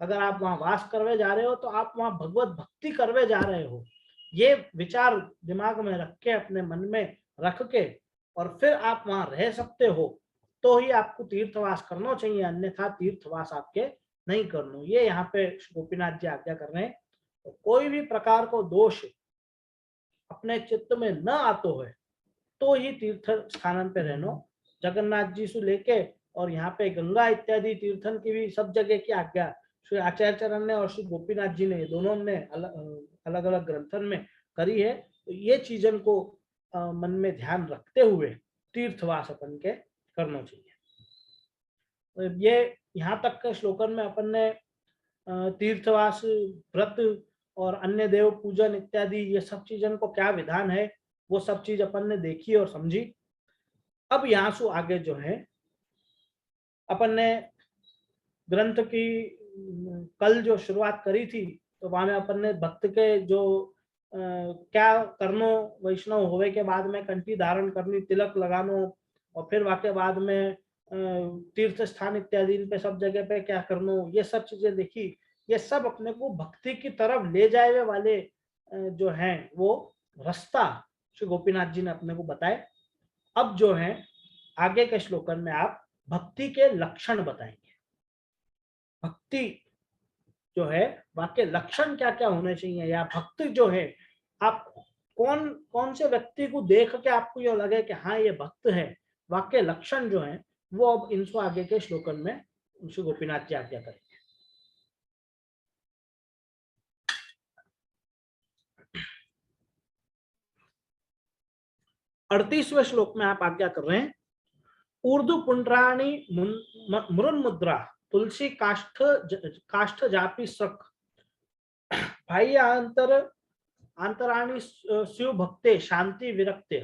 अगर आप वहां वास करवे जा रहे हो तो आप वहां भगवत भक्ति करवे जा रहे हो, ये विचार दिमाग में रख के अपने मन में रख के और फिर आप वहां रह सकते हो, तो ही आपको तीर्थवास करना चाहिए, अन्यथा तीर्थवास आपके नहीं करना। ये यहाँ पे गोपीनाथ जी आज्ञा कर रहे हैं। तो कोई भी प्रकार को दोष अपने चित्त में न आतो है तो ही तीर्थ स्थानन पे रहना। जगन्नाथ जी से लेके और यहाँ पे गंगा इत्यादि तीर्थन की भी सब जगह की आज्ञा श्री आचार्य चरण ने और श्री गोपीनाथ जी ने दोनों ने अलग अलग ग्रंथन में करी है। तो ये चीजन को मन में ध्यान रखते हुए तीर्थवास अपन के करना चाहिए। तो ये यहाँ तक के श्लोकन में अपन ने तीर्थवास, व्रत और अन्य देव पूजन इत्यादि ये सब चीजन को क्या विधान है वो सब चीज अपन ने देखी और समझी। अब यहाँ से आगे जो है अपन ने ग्रंथ की कल जो शुरुआत करी थी, तो वहां में अपन ने भक्त के जो क्या करनो, वैष्णव होवे के बाद में कंठी धारण करनी, तिलक लगानो, और फिर वाके बाद में तीर्थ स्थान इत्यादि पे सब जगह पे क्या करनो, ये सब चीजें देखी। ये सब अपने को भक्ति की तरफ ले जाए वाले जो हैं वो रास्ता श्री गोपीनाथ जी ने अपने को बताए। अब जो है आगे के श्लोकन में आप भक्ति के लक्षण बताएंगे। भक्ति जो है वाक्य लक्षण क्या क्या होने चाहिए, या भक्त जो है आप कौन कौन से व्यक्ति को देख के आपको ये लगे कि हाँ ये भक्त है, वाक्य लक्षण जो है वो अब इनको आगे के श्लोकन में श्री गोपीनाथ जी आज्ञा करेंगे। 38वें श्लोक में आप आज्ञा कर रहे हैं, ऊर्ध्व पुंड्राणी मुरुन मुद्रा तुलसी काष्ठ जापी सक भाई अंतराणी शिव भक्ते शांति विरक्ते।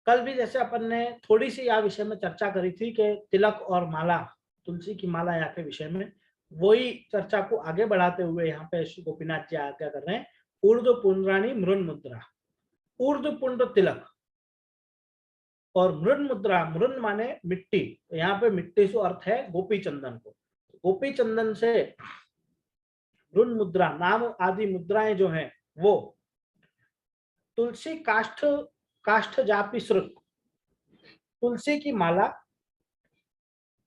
कल भी जैसे अपन ने थोड़ी सी यह विषय में चर्चा करी थी कि तिलक और माला, तुलसी की माला या के विषय में, वही चर्चा को आगे बढ़ाते हुए यहाँ पे श्री गोपीनाथ जी आज्ञा कर रहे हैं, ऊर्ध्व पुंड्राणी मृन मुद्रा। ऊर्ध्व पुंड तिलक और मृन मुद्रा, मृन माने मिट्टी, तो यहाँ पे मिट्टी से अर्थ है गोपी चंदन को। गोपी चंदन से मृन मुद्रा, नाम आदि मुद्राएं जो हैं वो तुलसी काष्ठ जापी श्रुत, तुलसी की माला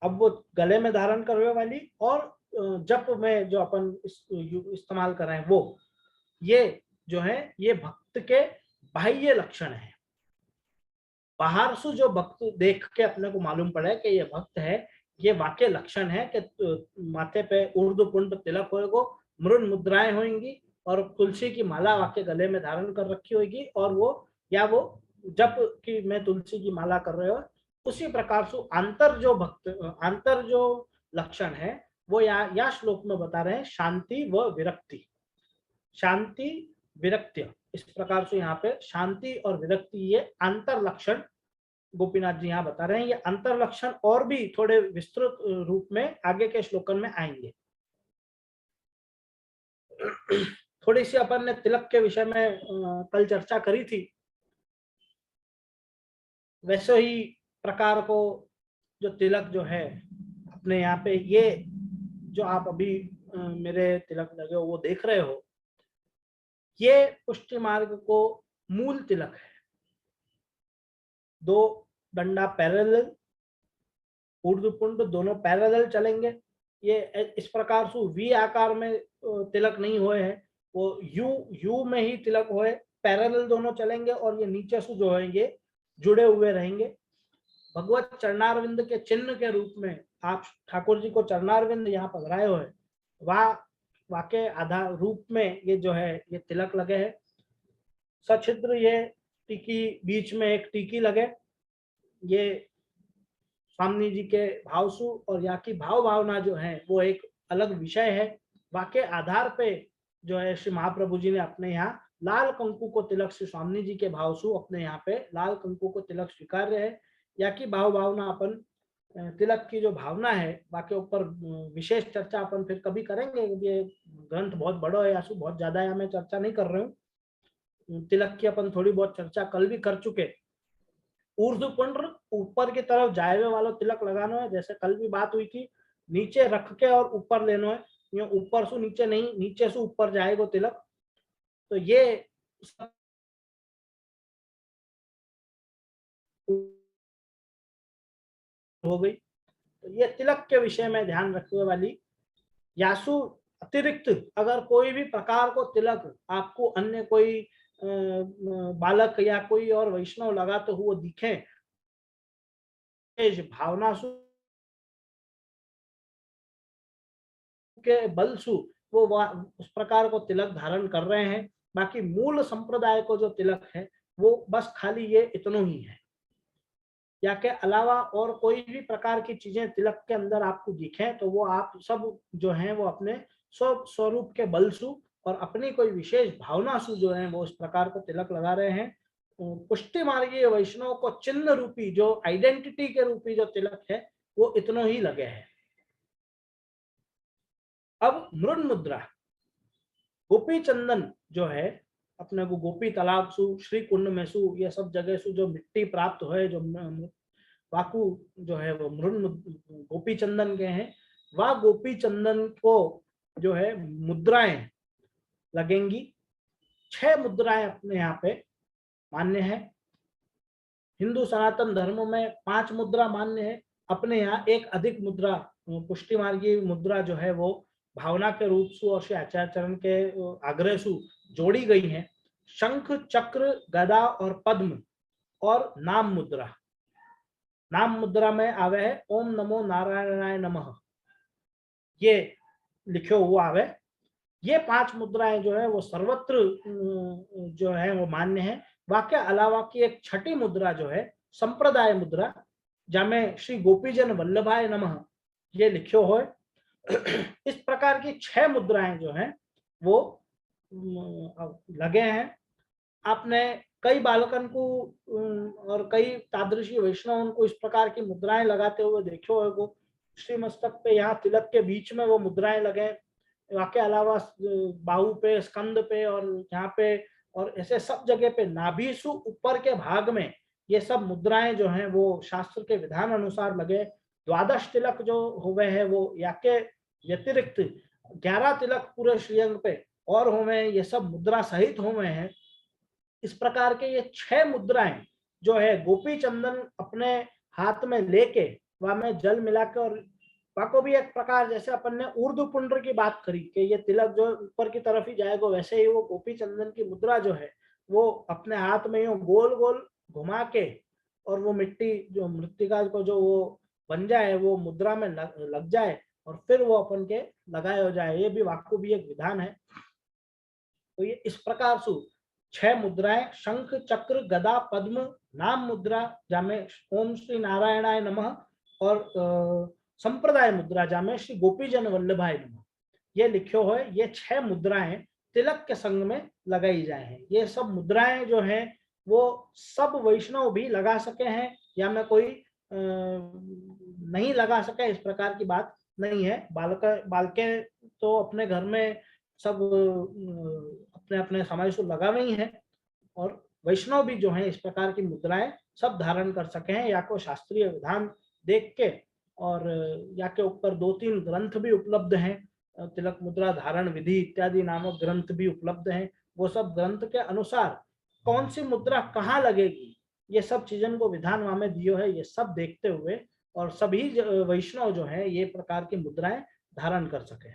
अब वो गले में धारण करने वाली और जप में जो अपन इस्तेमाल कर रहे हैं वो, ये जो है ये भक्त के बाह्य लक्षण है। बाहर से जो भक्त देख के अपने को मालूम पड़े कि ये भक्त है, ये वाक्य लक्षण है कि माथे पे ऊर्ध्व पुंड तिलक होएगो, मृन मुद्राएं होंगी और तुलसी की माला वाक्य गले में धारण कर रखी होगी, और वो या वो जप की मैं तुलसी की माला कर रहे हो। उसी प्रकार से आंतर जो लक्षण है वो या श्लोक में बता रहे हैं, शांति व विरक्ति। शांति विरक्ति, इस प्रकार से यहाँ पे शांति और विरक्ति ये अंतर लक्षण गोपीनाथ जी यहाँ बता रहे हैं। ये अंतर लक्षण और भी थोड़े विस्तृत रूप में आगे के श्लोकन में आएंगे। थोड़ी सी अपन ने तिलक के विषय में कल चर्चा करी थी, वैसे ही प्रकार को जो तिलक जो है अपने यहाँ पे, ये जो आप अभी मेरे तिलक लगे हो वो देख रहे हो, ये पुष्टि मार्ग को मूल तिलक है। दो डंडा पैरेलल, ऊर्ध्वपुंड दोनों पैरेलल चलेंगे। ये इस प्रकार से वी आकार में तिलक नहीं हुए हैं, वो यू में ही तिलक हुए, पैरेलल दोनों चलेंगे और ये नीचे से जो है ये जुड़े हुए रहेंगे। भगवत चरणारविंद के चिन्ह के रूप में आप ठाकुर जी को चरणारविंद यहाँ पधराए हुए, वाके आधार रूप में ये जो है ये तिलक लगे हैं। सछिद्र ये टीकी, बीच में एक टीकी लगे, ये स्वामी जी के भावसु और यहाँ की भाव भावना जो है वो एक अलग विषय है। वाके आधार पे जो है श्री महाप्रभु जी ने अपने यहाँ लाल कंकु को तिलक से स्वामी जी के भावसु अपने यहाँ पे लाल कंकु को तिलक स्वीकार्य है। या की भाव भावना अपन तिलक की जो भावना है वाके ऊपर विशेष चर्चा अपन फिर कभी करेंगे। ये ग्रंथ बहुत बड़ा है, आंसू बहुत ज्यादा है, मैं चर्चा नहीं कर रही हूँ। तिलक की अपन थोड़ी बहुत चर्चा कल भी कर चुके। ऊर्ध्वपुंड ऊपर की तरफ जाए हुए वाला तिलक लगाना है, जैसे कल भी बात हुई थी, नीचे रख के और ऊपर लेना है, ये ऊपर से नीचे नहीं, नीचे से ऊपर जाएगा तिलक। तो ये हो गई। तो ये तिलक के विषय में ध्यान रखने वाली। यासु अतिरिक्त अगर कोई भी प्रकार को तिलक आपको अन्य कोई बालक या कोई और वैष्णव लगाते हुए दिखे, भावना के बल सु वो उस प्रकार को तिलक धारण कर रहे हैं। बाकी मूल संप्रदाय को जो तिलक है वो बस खाली ये इतना ही है, या के अलावा और कोई भी प्रकार की चीजें तिलक के अंदर आपको दिखें तो वो आप सब जो हैं वो अपने स्वरूप के बल सु और अपनी कोई विशेष भावना सु जो है वो इस प्रकार को तिलक लगा रहे हैं। पुष्टि मार्गीय वैष्णव को चिन्ह रूपी जो आइडेंटिटी के रूपी जो तिलक है वो इतनो ही लगे है। अब मृण मुद्रा, गोपी चंदन जो है अपने को गोपी तालाब सु, श्री कुंड में सु, ये सब जगह सु जो मिट्टी प्राप्त है, जो वाकु जो है वो मृण गोपी चंदन के हैं। वह गोपी चंदन को जो है मुद्राएं लगेंगी। 6 मुद्राएं अपने यहाँ पे मान्य है। हिंदू सनातन धर्म में 5 मुद्रा मान्य है। अपने यहाँ एक अधिक मुद्रा पुष्टि मार्गी मुद्रा जो है वो भावना के रूप से और श्री आचार्य चरण के आग्रह से जोड़ी गई है। शंख, चक्र, गदा और पद्म और नाम मुद्रा। नाम मुद्रा में आवे है ओम नमो नारायणाय नमः, ये लिखो हुआ आवे। ये 5 मुद्राएं जो है वो सर्वत्र जो है वो मान्य है। वाक्य अलावा की एक छठी मुद्रा जो है संप्रदाय मुद्रा, जामे श्री गोपीजन वल्लभाय नमः ये लिखो हो। इस प्रकार की 6 मुद्राएं जो हैं वो लगे हैं। आपने कई बालकन को और कई तादृशी वैष्णव को इस प्रकार की मुद्राएं लगाते हुए देखो होगा। श्री मस्तक पे यहाँ तिलक के बीच में वो मुद्राएं लगे, वाके अलावा बाहु पे, स्कंद पे और यहाँ पे और ऐसे सब जगह पे नाभि से ऊपर के भाग में ये सब मुद्राएं जो हैं वो शास्त्र के विधान अनुसार लगे। द्वादश तिलक जो हुए हैं वो याके व्यतिरिक्त 11 तिलक पूरे श्रीअंग पे और हुए, ये सब मुद्रा सहित हुए हैं। इस प्रकार के ये 6 मुद्राएं जो है गोपी चंदन अपने हाथ में लेके वहां में जल मिलाकर, और को भी एक प्रकार जैसे अपन ने ऊर्ध्व पुंड्र की बात करी कि ये तिलक जो ऊपर की तरफ ही जाएगा, वैसे ही वो गोपी चंदन की मुद्रा जो है वो अपने हाथ में यूं गोल गोल घुमा के और वो मिट्टी जो मृतिका को जो वो बन जाए वो मुद्रा में लग जाए और फिर वो अपन के लगाए हो जाए। ये भी वाक्य भी एक विधान है। तो ये इस प्रकार से 6 मुद्राएं शंख, चक्र, गदा, पद्म, नाम मुद्रा जामे ओम श्री नारायणाय नमः और संप्रदाय मुद्रा जामे श्री गोपीजन वल्लभाय नमः ये लिखो है। ये 6 मुद्राएं तिलक के संग में लगाई जाए हैं। ये सब मुद्राएं जो हैं वो सब वैष्णव भी लगा सके हैं या मैं कोई नहीं लगा सके इस प्रकार की बात नहीं है। बालके तो अपने घर में सब अपने अपने समय से लगा हुई हैं और वैष्णव भी जो है इस प्रकार की मुद्राएं सब धारण कर सके हैं। या को शास्त्रीय विधान देख के और या के ऊपर 2-3 ग्रंथ भी उपलब्ध हैं, तिलक मुद्रा धारण विधि इत्यादि नामक ग्रंथ भी उपलब्ध हैं। वो सब ग्रंथ के अनुसार कौन सी मुद्रा कहाँ लगेगी ये सब चीजों को विधान वहां में दियो है। ये सब देखते हुए और सभी वैष्णव जो है ये प्रकार की मुद्राएं धारण कर सके।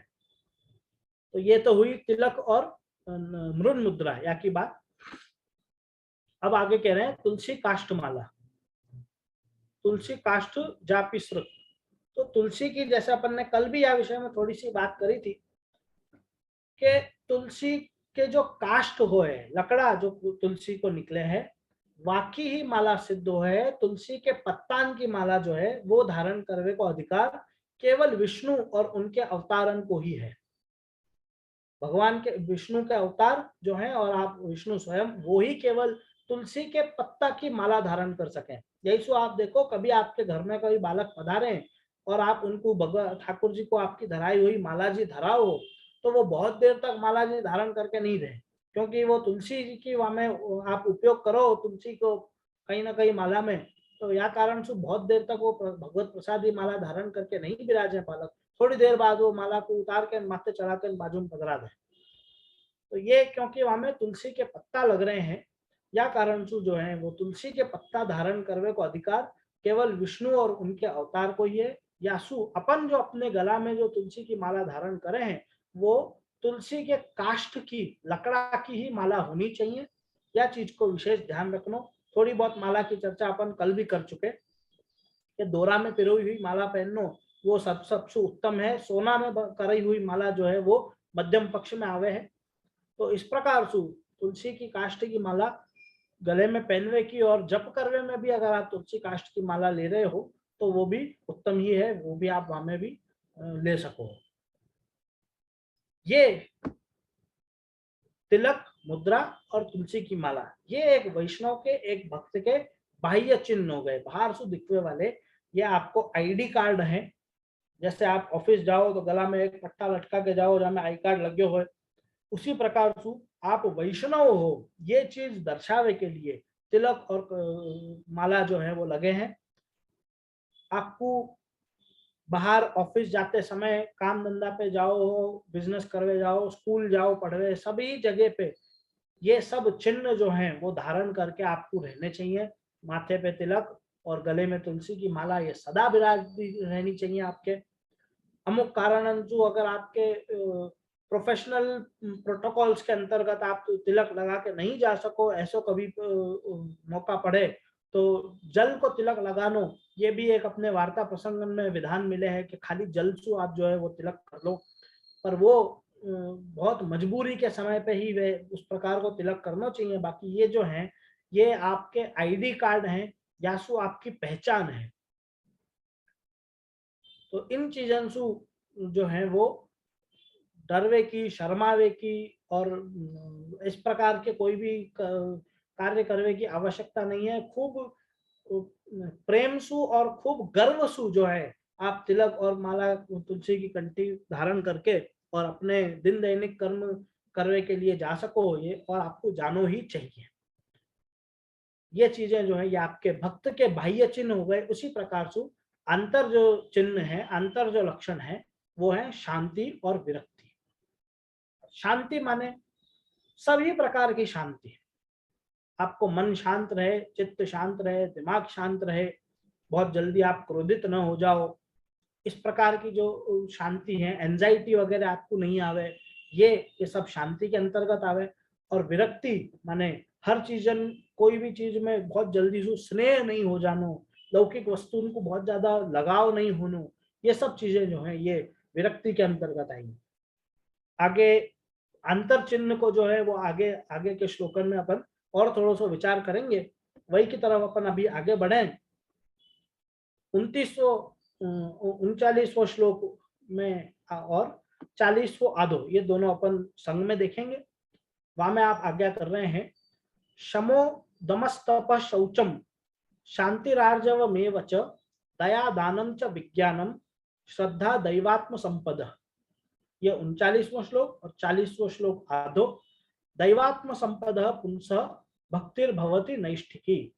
तो ये तो हुई तिलक और मृण मुद्रा या की बात। अब आगे कह रहे हैं तुलसी काष्ठ माला। तुलसी काष्ठ जापि श्रुत। तो तुलसी की जैसे अपन ने कल भी यह विषय में थोड़ी सी बात करी थी कि तुलसी के जो काष्ठ हो है, लकड़ा जो तुलसी को निकले है वाकी ही माला सिद्ध हो है। तुलसी के पत्तान की माला जो है वो धारण करने को अधिकार केवल विष्णु और उनके अवतारन को ही है। भगवान के विष्णु के अवतार जो हैं और आप विष्णु स्वयं वो ही केवल तुलसी के पत्ता की माला धारण कर सकें। यही सो आप देखो कभी आपके घर में कोई बालक पधारे और आप उनको भगवान ठाकुर जी को आपकी धराई हुई माला जी धराओ तो वो बहुत देर तक माला जी धारण करके नहीं रहे, क्योंकि वो तुलसी जी की वहां में आप उपयोग करो तुलसी को कहीं ना कहीं माला में, तो यह कारण से बहुत देर तक वो भगवत प्रसादी माला धारण करके नहीं विराजे बालक। थोड़ी देर बाद वो माला को उतार के माथे चढ़ा के बाजू में पधरा दे। तो ये क्योंकि वहां में तुलसी के पत्ता लग रहे हैं या कारण से जो है वो तुलसी के पत्ता धारण करने को अधिकार केवल विष्णु और उनके अवतार को ही है। या सु अपन जो अपने गला में जो तुलसी की माला धारण करे हैं वो तुलसी के काष्ठ की लकड़ा की ही माला होनी चाहिए। या चीज को विशेष ध्यान रखना। थोड़ी बहुत माला की चर्चा अपन कल भी कर चुके कि दोरा में पिरोई हुई माला पहनो वो सबसे उत्तम है। सोना में करी हुई माला जो है वो मध्यम पक्ष में आवे है। तो इस प्रकार से तुलसी की काष्ठ की माला गले में पहनने की और जप करने में भी अगर आप तुलसी काष्ठ की माला ले रहे हो तो वो भी उत्तम ही है, वो भी आप वहां में भी ले सको। ये तिलक, मुद्रा और तुलसी की माला, ये एक वैष्णव के, एक भक्त के बाह्य चिन्ह हो गए, बाहर से दिखने वाले। ये आपको आईडी कार्ड है। जैसे आप ऑफिस जाओ तो गला में एक पट्टा लटका के जाओ जहाँ में आई कार्ड लगे हुए, उसी प्रकार से आप वैष्णव हो ये चीज दर्शावे के लिए तिलक और माला जो है वो लगे हैं। आपको बाहर ऑफिस जाते समय, काम धंधा पे जाओ, बिजनेस करवे जाओ, स्कूल जाओ पढ़वे, सभी जगह पे ये सब चिन्ह जो हैं वो धारण करके आपको रहने चाहिए। माथे पे तिलक और गले में तुलसी की माला ये सदा विराजती रहनी चाहिए आपके। अमुक कारणंतु अगर आपके प्रोफेशनल प्रोटोकॉल्स के अंतर्गत आप तिलक लगा के नहीं जा सको, ऐसा कभी मौका पड़े तो जल को तिलक लगानो, ये भी एक अपने वार्ता प्रसंग में विधान मिले हैं कि खाली जल से आप जो है वो तिलक कर लो, पर वो बहुत मजबूरी के समय पे ही वे उस प्रकार को तिलक करना चाहिए। बाकी ये जो है ये आपके आईडी कार्ड हैं या सो आपकी पहचान है। तो इन चीजों से जो है वो डरवे की, शर्मावे की और इस प्रकार के कोई भी कार्य करने की आवश्यकता नहीं है। खूब प्रेम सु और खूब गर्व सु जो है आप तिलक और माला तुलसी की कंठी धारण करके और अपने दिन दैनिक कर्म करने के लिए जा सको, ये और आपको जानो ही चाहिए। ये चीजें जो है ये आपके भक्त के बाह्य चिन्ह हो गए। उसी प्रकार से अंतर जो चिन्ह है, अंतर जो लक्षण है वो है शांति और विरक्ति। शांति माने सभी प्रकार की शांति, आपको मन शांत रहे, चित्त शांत रहे, दिमाग शांत रहे, बहुत जल्दी आप क्रोधित न हो जाओ, इस प्रकार की जो शांति है, एंजाइटी वगैरह आपको नहीं आवे, ये सब शांति के अंतर्गत आवे। और विरक्ति माने हर चीजन, कोई भी चीज में बहुत जल्दी से स्नेह नहीं हो जानो, लौकिक वस्तु को बहुत ज्यादा लगाव नहीं होनो, ये सब चीजें जो है ये विरक्ति के अंतर्गत आएंगी। आगे अंतर चिन्ह को जो है वो आगे आगे के श्लोकन में अपन और थोड़ा सा विचार करेंगे। वही की तरफ अपन अभी आगे बढ़े। 39वां श्लोक में और 40वां आधो, ये दोनों अपन संग में देखेंगे। वहां में आप आज्ञा कर रहे हैं, शमो दमस्तप शौचम शांतिरार्जवमेव च दया दानम च विज्ञानम श्रद्धा दैवात्म संपद। ये 39वां श्लोक और 40वां श्लोक आधो। दैवात्म संपद पुंस भक्तिर्भवति नैष्ठिकी।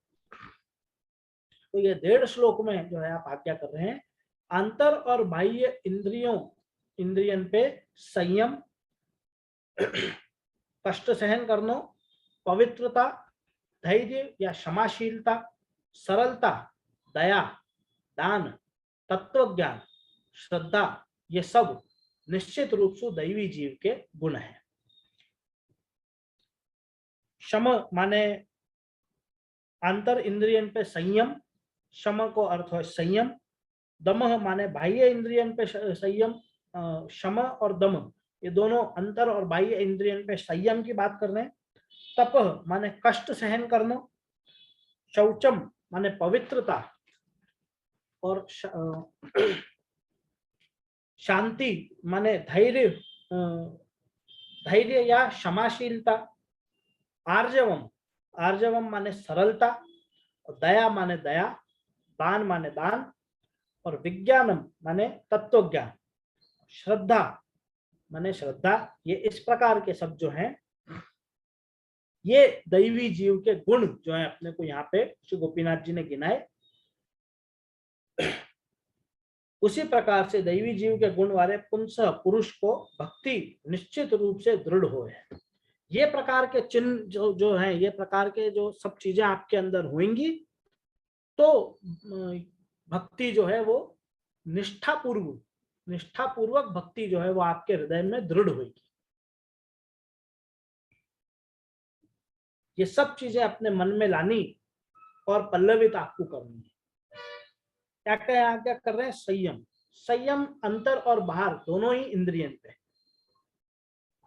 तो ये 1.5 श्लोक में जो है आप आज्ञा कर रहे हैं अंतर और बाह्य इंद्रियन पे संयम, कष्ट सहन करना, पवित्रता, धैर्य या क्षमाशीलता, सरलता, दया, दान, तत्वज्ञान, श्रद्धा, ये सब निश्चित रूप से दैवी जीव के गुण हैं। शम माने अंतर इंद्रियन पे संयम, शम को अर्थ है संयम। दमह माने बाह्य इंद्रियन पे संयम, शम और दम ये दोनों अंतर और बाह्य इंद्रियन पे संयम की बात कर रहे हैं। तप माने कष्ट सहन करना, शौचम माने पवित्रता, और शांति माने धैर्य, धैर्य या क्षमाशीलता, आर्जवम, आर्जवम माने सरलता, और दया माने दया, दान माने दान, और विज्ञानम माने तत्व ज्ञान, श्रद्धा माने श्रद्धा। ये इस प्रकार के सब जो हैं ये दैवी जीव के गुण जो है अपने को यहाँ पे श्री गोपीनाथ जी ने गिनाए। उसी प्रकार से दैवी जीव के गुण वाले पुंस पुरुष को भक्ति निश्चित रूप से दृढ़ हो है। ये प्रकार के चिन्ह जो हैं, ये प्रकार के जो सब चीजें आपके अंदर होंगी तो भक्ति जो है वो निष्ठापूर्वक भक्ति जो है वो आपके हृदय में दृढ़ होगी। ये सब चीजें अपने मन में लानी और पल्लवित आपको करनी है। क्या क्या कर रहे हैं? संयम। संयम अंतर और बाहर दोनों ही इंद्रियन पे।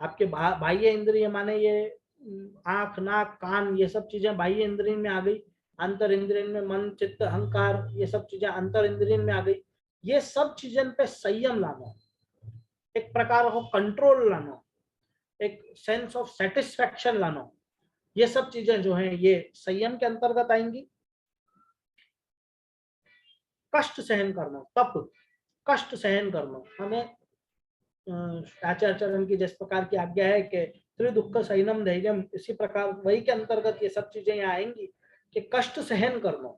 आपके बाह्य इंद्रिय माने ये आंख, नाक, कान, ये सब चीजें बाह्य इंद्रिय में आ गई। अंतर इंद्रिय में मन, चित्त, अहंकार, ये सब चीजें अंतर इंद्रिय में आ गई। ये सब चीजों पे संयम लाना, एक प्रकार को कंट्रोल लाना। एक सेंस ऑफ सेटिस्फैक्शन लाना, ये सब चीजें जो हैं ये संयम के अंतर्गत आएंगी। कष्ट सहन करना, तप, कष्ट सहन करना, माने आचार्य चरण की जिस प्रकार की आज्ञा है कि त्रिदुख सैनम धैर्यम, इसी प्रकार वही के अंतर्गत ये सब चीजें यहाँ आएंगी कि कष्ट सहन करना।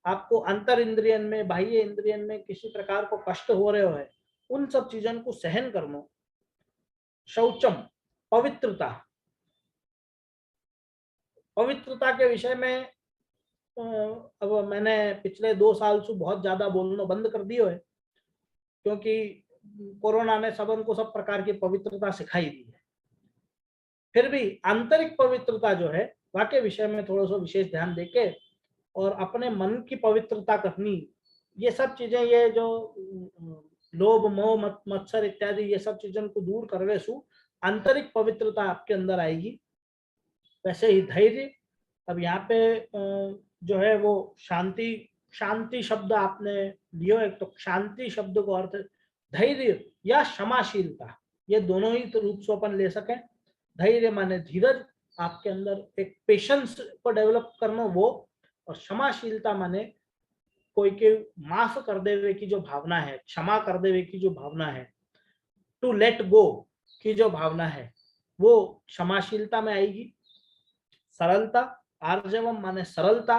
आपको अंतर इंद्रियन में, बाह्य इंद्रियन में किसी प्रकार को कष्ट हो रहे हो, उन सब चीजों को सहन करना। शौचम, पवित्रता, पवित्रता के विषय में अब मैंने पिछले 2 साल से बहुत ज्यादा बोलना बंद कर दियो है, क्योंकि कोरोना ने सबन को सब प्रकार की पवित्रता सिखाई दी है। फिर भी आंतरिक पवित्रता जो है वाके विषय में थोड़ा सा विशेष ध्यान देके और अपने मन की पवित्रता करनी, ये सब चीजें, ये जो लोभ मोह मत्सर इत्यादि ये सब चीजों को दूर करवे सु आंतरिक पवित्रता आपके अंदर आएगी। वैसे ही धैर्य, अब यहाँ पे जो है वो शांति, शांति शब्द आपने लियो एक, तो शांति शब्द को अर्थ धैर्य या क्षमाशीलता, ये दोनों ही तो रूप से अपन ले सकें। धैर्य माने धीरज, आपके अंदर एक पेशेंस को डेवलप करना वो, और क्षमाशीलता माने कोई के माफ कर देवे की जो भावना है, क्षमा कर देवे की जो भावना है, टू लेट गो की जो भावना है, वो क्षमाशीलता में आएगी। सरलता, आर्जवम माने सरलता,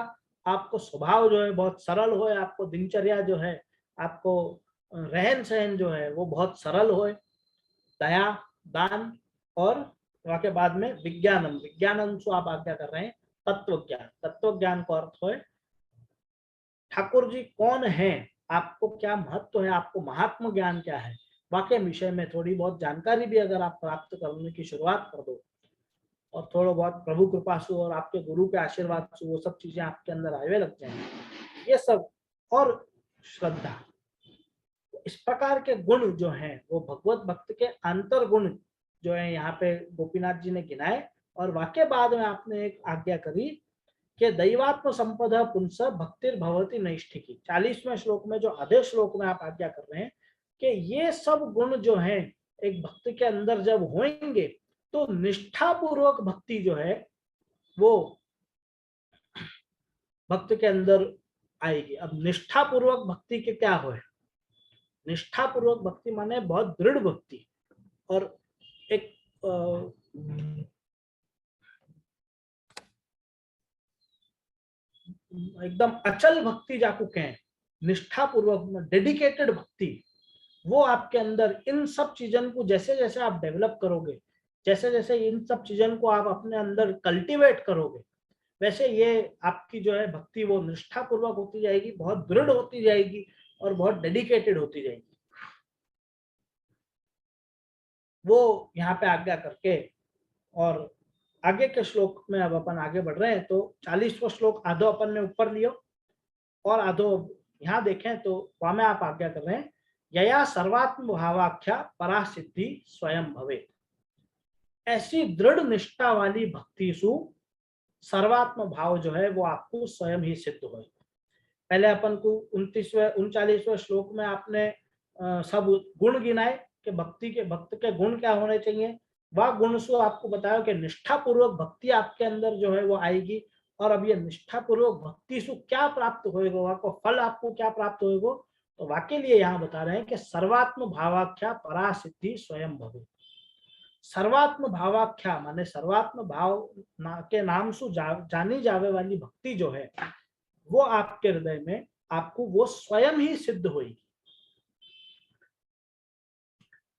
आपको स्वभाव जो है बहुत सरल हो, आपको दिनचर्या जो है, आपको रहन सहन जो है वो बहुत सरल हो। दया, दान, और वहां के बाद में विज्ञानम, विज्ञानम से आप आज्ञा कर रहे हैं तत्व ज्ञान, तत्व ज्ञान का अर्थ है ठाकुर जी कौन है, आपको क्या महत्व है, आपको महात्म ज्ञान क्या है, वाकई विषय में थोड़ी बहुत जानकारी भी अगर आप प्राप्त करने की शुरुआत कर दो, और थोड़ा बहुत प्रभु कृपा से और आपके गुरु के आशीर्वाद से वो सब चीजें आपके अंदर आवे लग जाएंगी, ये सब, और श्रद्धा, इस प्रकार के गुण जो हैं वो भगवत भक्त के अंतर गुण जो है यहाँ पे गोपीनाथ जी ने गिनाए। और वाक्य बाद में आपने एक आज्ञा करी कि दैवात्म संपदा पुंस भक्तिर भवती नैष्ठिकी, 40वें श्लोक में जो आधे श्लोक में आप आज्ञा कर रहे हैं कि ये सब गुण जो हैं एक भक्त के अंदर जब होंगे तो निष्ठा पूर्वक भक्ति जो है वो भक्त के अंदर आएगी। अब निष्ठा पूर्वक भक्ति के क्या हो है, निष्ठा पूर्वक भक्ति माने बहुत दृढ़ भक्ति, और एक एकदम अचल भक्ति जाको कहें, निष्ठा पूर्वक डेडिकेटेड भक्ति, वो आपके अंदर इन सब चीजों को जैसे जैसे आप डेवलप करोगे, जैसे जैसे इन सब चीजों को आप अपने अंदर कल्टीवेट करोगे, वैसे ये आपकी जो है भक्ति वो निष्ठा पूर्वक होती जाएगी, बहुत दृढ़ होती जाएगी और बहुत डेडिकेटेड होती जाएगी। वो यहाँ पे आज्ञा करके, और आगे के श्लोक में अब अपन आगे बढ़ रहे हैं, तो 40वां श्लोक आधो अपन ने ऊपर लियो और आधो यहाँ देखें तो वहां में आप आज्ञा कर रहे हैं यया सर्वात्म भावाख्या परा सिद्धि स्वयं भवे, ऐसी दृढ़ निष्ठा वाली भक्ति सु सर्वात्म भाव जो है वो आपको स्वयं ही सिद्ध हो। पहले अपन को 39वें श्लोक में आपने सब गुण गिनाए कि भक्ति के, भक्त के गुण क्या होने चाहिए, वह गुण सो आपको बताया कि निष्ठा पूर्वक भक्ति आपके अंदर जो है वो आएगी। और अब ये निष्ठा पूर्वक भक्ति से क्या प्राप्त होएगा, वहां को फल आपको क्या प्राप्त होएगा, तो वाके लिए यहाँ बता रहे हैं कि सर्वात्म भावाख्या परा सिद्धि स्वयं भवे। सर्वात्म भावाख्या माने सर्वात्म भाव के नाम से जानी जावे वाली भक्ति जो है वो आपके हृदय में आपको वो स्वयं ही सिद्ध होगी।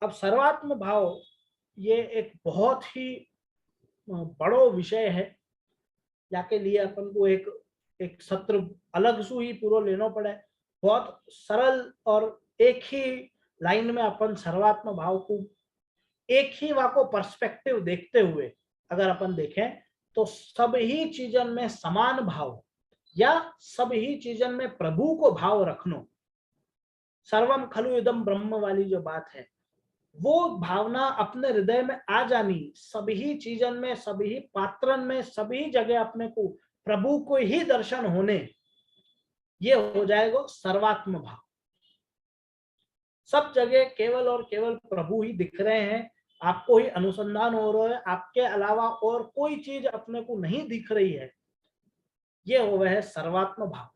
अब सर्वात्म भाव ये एक बहुत ही बड़ो विषय है, जाके लिए अपन को एक सत्र अलग से ही पूरा लेना पड़े। बहुत सरल और एक ही लाइन में अपन सर्वात्म भाव को एक ही वाको पर्सपेक्टिव देखते हुए अगर अपन देखें तो सब ही चीजन में समान भाव या सब ही चीजन में प्रभु को भाव रखनो, सर्वम खलु इदम ब्रह्म वाली जो बात है वो भावना अपने हृदय में आ जानी, सभी चीजन में, सभी पात्रन में, सभी जगह अपने को प्रभु को ही दर्शन होने, ये हो जाएगा सर्वात्म भाव। सब जगह केवल और केवल प्रभु ही दिख रहे हैं, आपको ही अनुसंधान हो रहा है, आपके अलावा और कोई चीज अपने को नहीं दिख रही है, ये हो वह है सर्वात्म भाव।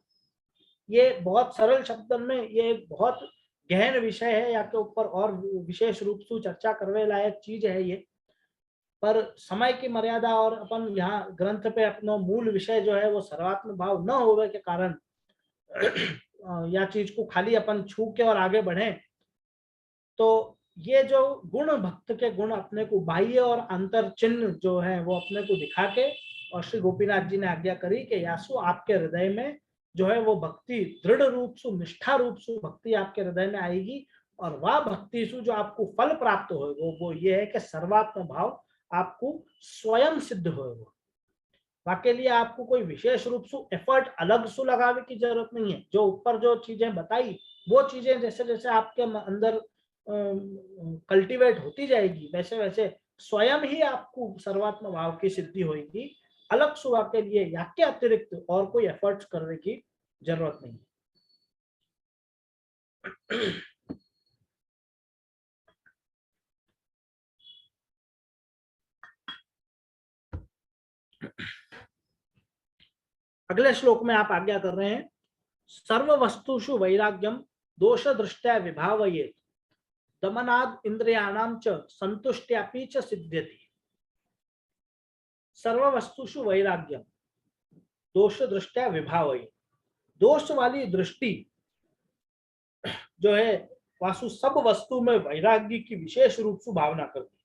ये बहुत सरल शब्दों में ये एक बहुत गहन विषय है, या के ऊपर और विशेष रूप से चर्चा करने लायक चीज है ये, पर समय की मर्यादा और अपन यहाँ ग्रंथ पे अपना मूल विषय जो है वो सर्वात्म भाव न होने के कारण या चीज को खाली अपन छू के और आगे बढ़े, तो ये जो गुण, भक्त के गुण अपने को बाह्य और अंतर चिन्ह जो है वो अपने को दिखा के, और श्री गोपीनाथ जी ने आज्ञा करी कि यासु आपके हृदय में जो है वो भक्ति दृढ़ रूप से, निष्ठा रूप से भक्ति आपके हृदय में आएगी, और वह भक्ति से जो आपको फल प्राप्त हो वो ये है कि सर्वात्म भाव आपको स्वयं सिद्ध हो। वाके लिए आपको कोई विशेष रूप से एफर्ट अलग से लगाने की जरूरत नहीं है। जो ऊपर जो चीजें बताई वो चीजें जैसे जैसे आपके अंदर कल्टीवेट होती जाएगी, वैसे वैसे स्वयं ही आपको सर्वात्म भाव की सिद्धि होगी। अलग सुबह के लिए या के अतिरिक्त और कोई एफर्ट्स करने की जरूरत नहीं। अगले श्लोक में आप आज्ञा कर रहे हैं, सर्व वस्तुषु वैराग्यम दोष दृष्टया विभावयेत दमनाद इंद्रियाणाम च संतुष्ट्यापि च सिद्ध्यति। सर्व वस्तुषु वैराग्यम दोष दृष्टया विभावयेत, दोष वाली दृष्टि जो है वासु सब वस्तु में वैराग्य की विशेष रूप से भावना करती।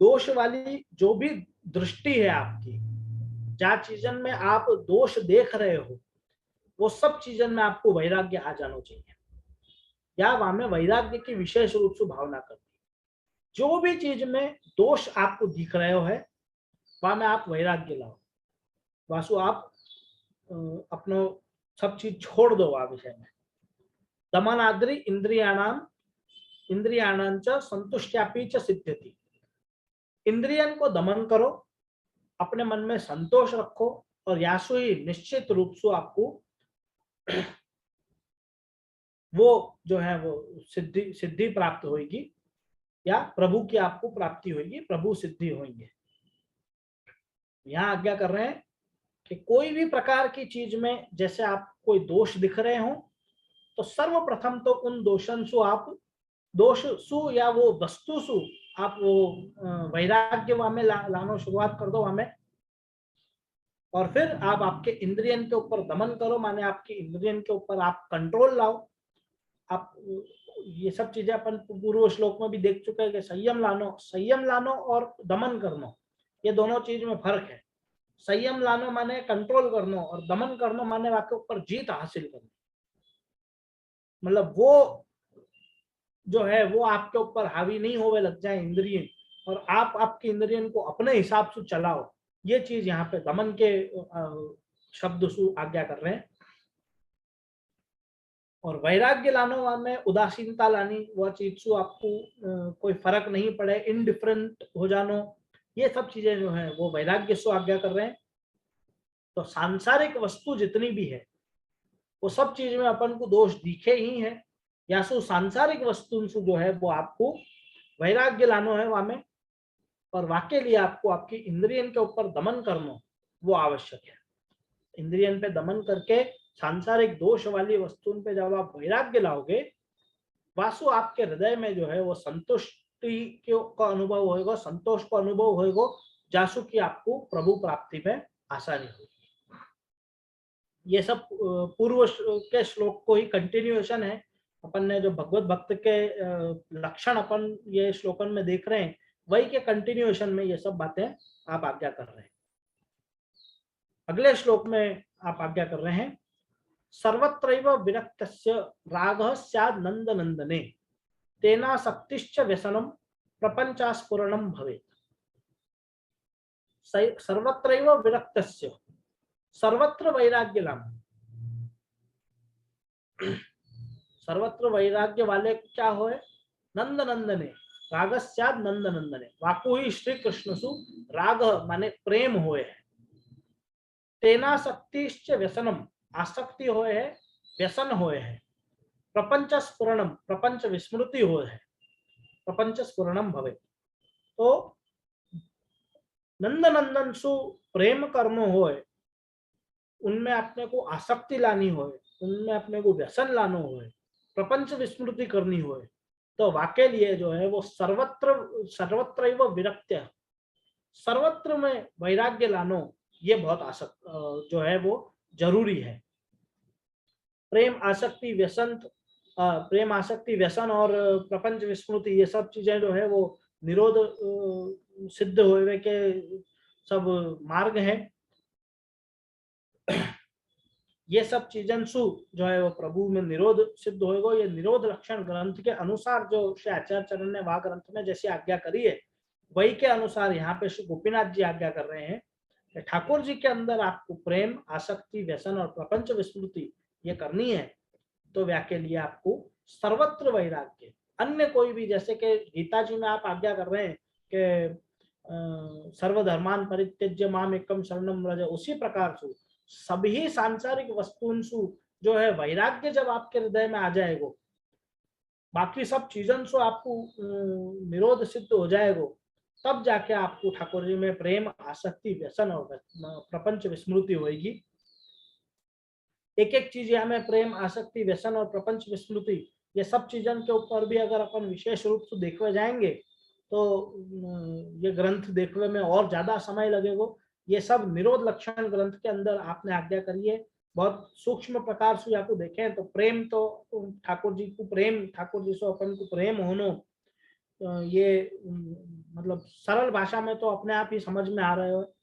दोष वाली जो भी दृष्टि है आपकी, जहाँ चीजन में आप दोष देख रहे हो, वो सब चीजन में आपको वैराग्य आ जाना चाहिए, या वहां में वैराग्य की विशेष रूप से भावना करती। जो भी चीज में दोष आपको दिख रहे हो है, वहां में आप वैराग्य लाओ। वासु आप अपनो सब चीज छोड़ दो वह विषय में। दमनाद्रि इंद्रियाणाम इंद्रियाणांच संतुष्ट्यापि च सिद्ध्यति। इंद्रियन को दमन करो, अपने मन में संतोष रखो, और यासु ही निश्चित रूप से आपको वो जो है वो सिद्धि प्राप्त होगी, या प्रभु की आपको प्राप्ति होगी, प्रभु सिद्धि होंगे। यहाँ आज्ञा कर रहे हैं कि कोई भी प्रकार की चीज में जैसे आप कोई दोष दिख रहे हो, तो सर्वप्रथम तो उन दोषन सु आप दोष सु या वो वस्तु सु आप वो वैराग्य वहां में लानो शुरुआत कर दो वहां में, और फिर आप आपके इंद्रियन के ऊपर दमन करो, माने आपके इंद्रियन के ऊपर आप कंट्रोल लाओ। आप ये सब चीजें अपन पूर्व श्लोक में भी देख चुके हैं कि संयम लानो और दमन करनो, ये दोनों चीज में फर्क है। संयम लानो माने कंट्रोल करनो, और दमन करनो माने आपके ऊपर जीत हासिल करनी। मतलब वो जो है वो आपके ऊपर हावी नहीं होवे लग जाए इंद्रिय, और आप आपके इंद्रियन को अपने हिसाब से चलाओ। ये चीज यहाँ पे दमन के शब्द सु आज्ञा कर रहे हैं। और वैराग्य लानो में उदासीनता लानी, वह चीज सु आपको कोई फर्क नहीं पड़े, इनडिफरेंट हो जानो, ये सब चीजें जो है वो वैराग्य सु आज्ञा कर रहे हैं। तो सांसारिक वस्तु जितनी भी है वो सब चीज में अपन को दोष दिखे ही है, या सो सांसारिक वस्तु से जो है वो आपको वैराग्य लानो है वहां में, और वाके लिए आपको आपकी इंद्रियन के ऊपर दमन करना वो आवश्यक है। इंद्रियन पे दमन करके सांसारिक दोष वाली वस्तुओं पे जब आप वैराग्य लाओगे, वासु आपके हृदय में जो है वो संतुष्टि का अनुभव होगा, संतोष का अनुभव होगा, जासु की आपको प्रभु प्राप्ति में आसानी होगी। ये सब पूर्व के श्लोक को ही कंटिन्यूएशन है। अपन ने जो भगवत भक्त के लक्षण अपन ये श्लोकन में देख रहे हैं, वही के कंटिन्यूएशन में ये सब बातें आप आज्ञा कर रहे हैं। अगले श्लोक में आप आज्ञा कर रहे हैं, सर्वत्रैव विरक्तस्य रागः स्याद् नंदनंदने तेनासक्तिश्च व्यसनं प्रपंचास्फुरणं भवेत्। सर्वत्रैव विरक्तस्य, सर्वत्र वैराग्य लाना। सर्वत्र वैराग्य वाले क्या होए, नंद नंदने रागस्याद नंद नंदने, वाकु ही श्री कृष्ण सु राग माने प्रेम होए है। तेनासक्तिश्च व्यसनम, आसक्ति होए है, व्यसन होए है। प्रपंच स्फुरणम, प्रपंच विस्मृति होए है। प्रपंच स्फुरणम भवे। तो नंदनंदन सु प्रेम कर्म होए, उनमें अपने को आसक्ति लानी होए, उनमें अपने को व्यसन लाना होए, प्रपंच विस्मृति करनी होए, तो वाके लिए जो है वो सर्वत्र सर्वत्र विरक्त्य, सर्वत्र में वैराग्य लानो, ये बहुत जो है वो जरूरी है। प्रेम आसक्ति व्यसन, प्रेम आसक्ति व्यसन और प्रपंच विस्मृति, ये सब चीजें जो है वो निरोध सिद्ध होने के सब मार्ग है। ये सब चीजन सु जो है वो प्रभु में निरोध सिद्ध होएगा। ये निरोध लक्षण ग्रंथ के अनुसार जो श्री आचार्य चरण ने वहां ग्रंथ में जैसी आज्ञा करी है, वही के अनुसार यहाँ पे श्री गोपीनाथ जी आज्ञा कर रहे हैं कि ठाकुर जी के अंदर आपको प्रेम आसक्ति व्यसन और प्रपंच विस्मृति ये करनी है, तो व्या के लिए आपको सर्वत्र वैराग्य, अन्य कोई भी, जैसे कि गीता जी में आप आज्ञा कर रहे हैं कि सर्वधर्मान परित्यज्य माम एकम शरणम व्रज, उसी प्रकार से सभी सांसारिक वस्तुओं जो है वैराग्य जब आपके हृदय में आ जाएगा, बाकी सब चीजों से आपको निरोध सिद्ध हो जाएगा, तब जाके आपको ठाकुर जी में प्रेम आसक्ति व्यसन और प्रपंच विस्मृति होगी। एक एक चीज हमें प्रेम आसक्ति व्यसन और प्रपंच विस्मृति, ये सब चीजों के ऊपर भी अगर अपन विशेष रूप से देखने जाएंगे तो ये ग्रंथ देखने में और ज्यादा समय लगेगा। ये सब निरोध लक्षण ग्रंथ के अंदर आपने आज्ञा करी है। बहुत सूक्ष्म प्रकार से आपको देखें तो प्रेम तो ठाकुर जी को प्रेम, ठाकुर जी से अपन को प्रेम होनो, ये मतलब सरल भाषा में तो अपने आप ही समझ में आ रहे हो।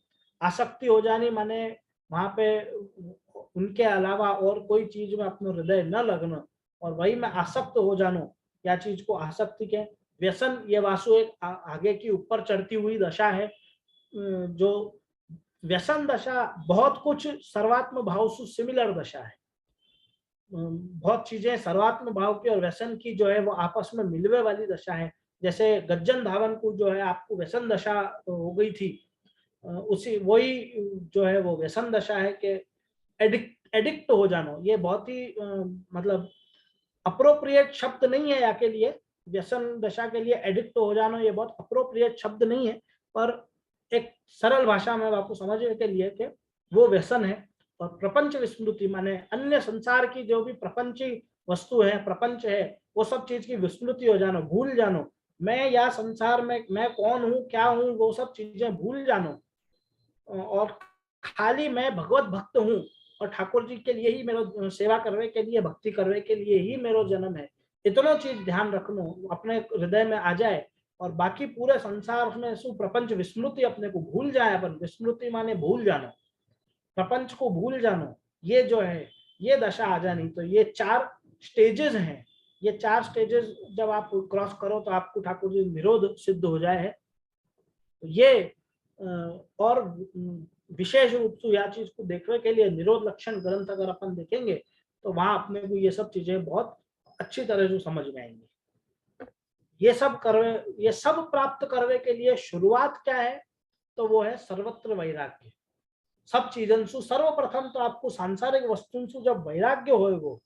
आसक्ति हो जानी माने वहां पे उनके अलावा और कोई चीज में अपना हृदय न लगना, और वही में आसक्त हो जानो, या चीज को आसक्ति के। व्यसन ये वासु एक आगे की ऊपर चढ़ती हुई दशा है, जो व्यसन दशा बहुत कुछ सर्वात्म भाव से सिमिलर दशा है। बहुत चीजें सर्वात्म भाव की और व्यसन की जो है वो आपस में मिलने वाली दशा है। जैसे गज्जन धावन को जो है आपको व्यसन दशा हो गई थी, उसी वही जो है वो व्यसन दशा है कि एडिक्ट हो जाना। ये बहुत ही मतलब अप्रोप्रिएट शब्द नहीं है या के लिए, व्यसन दशा के लिए एडिक्ट हो जाना ये बहुत अप्रोप्रिएट शब्द नहीं है, पर एक सरल भाषा में आपको समझने के लिए कि वो व्यसन है। और प्रपंच विस्मृति माने अन्य संसार की जो भी प्रपंची वस्तु है, प्रपंच है, वो सब चीज की विस्मृति हो जाना, भूल जानो। मैं या संसार में मैं कौन हूँ क्या हूँ वो सब चीजें भूल जानो, और खाली मैं भगवत भक्त हूँ और ठाकुर जी के लिए ही मेरा सेवा करने के लिए, भक्ति करने के लिए ही मेरा जन्म है, इतना चीज ध्यान रखना अपने हृदय में आ जाए, और बाकी पूरे संसार में प्रपंच विस्मृति अपने को भूल जाए। अपन विस्मृति माने भूल जाना, प्रपंच को भूल जाना, ये जो है ये दशा आ जानी। तो ये 4 स्टेजेस हैं, ये 4 स्टेजेस जब आप क्रॉस करो तो आपको ठाकुर जी निरोध सिद्ध हो जाए है। तो ये और विशेष रूप से यह चीज को देखने के लिए निरोध लक्षण ग्रंथ अगर अपन देखेंगे तो वहां अपने को ये सब चीजें बहुत अच्छी तरह से समझ में आएंगी। ये सब प्राप्त करने के लिए शुरुआत क्या है, तो वो है सर्वत्र वैराग्य। सब चीजन सु सर्वप्रथम तो आपको सांसारिक वस्तुओं से जब वैराग्य होएगा,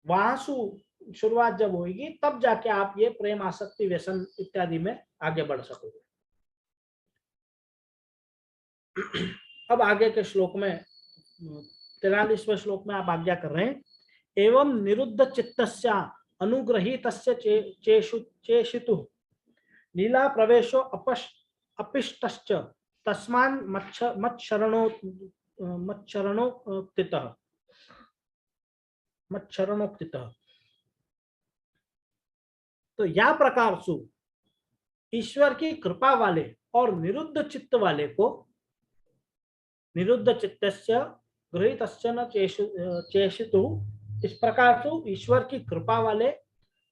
वहां से शुरुआत जब होगी, तब जाके आप ये प्रेम आसक्ति व्यसन इत्यादि में आगे बढ़ सकोगे। अब आगे के श्लोक में 43वें श्लोक में आप आज्ञा कर रहे हैं, एवं निरुद्ध चित्तस्य अनुग्रहीतस्य चेशितु लीला प्रवेशो अपिष्टश्च तस्मान् मच्छरणोक्तितः। तो या प्रकार से ईश्वर की कृपा वाले और निरुद्ध चित्त वाले को, निरुद्ध चित्तस्य गृहीतस्य न चेशितु, इस प्रकार से ईश्वर की कृपा वाले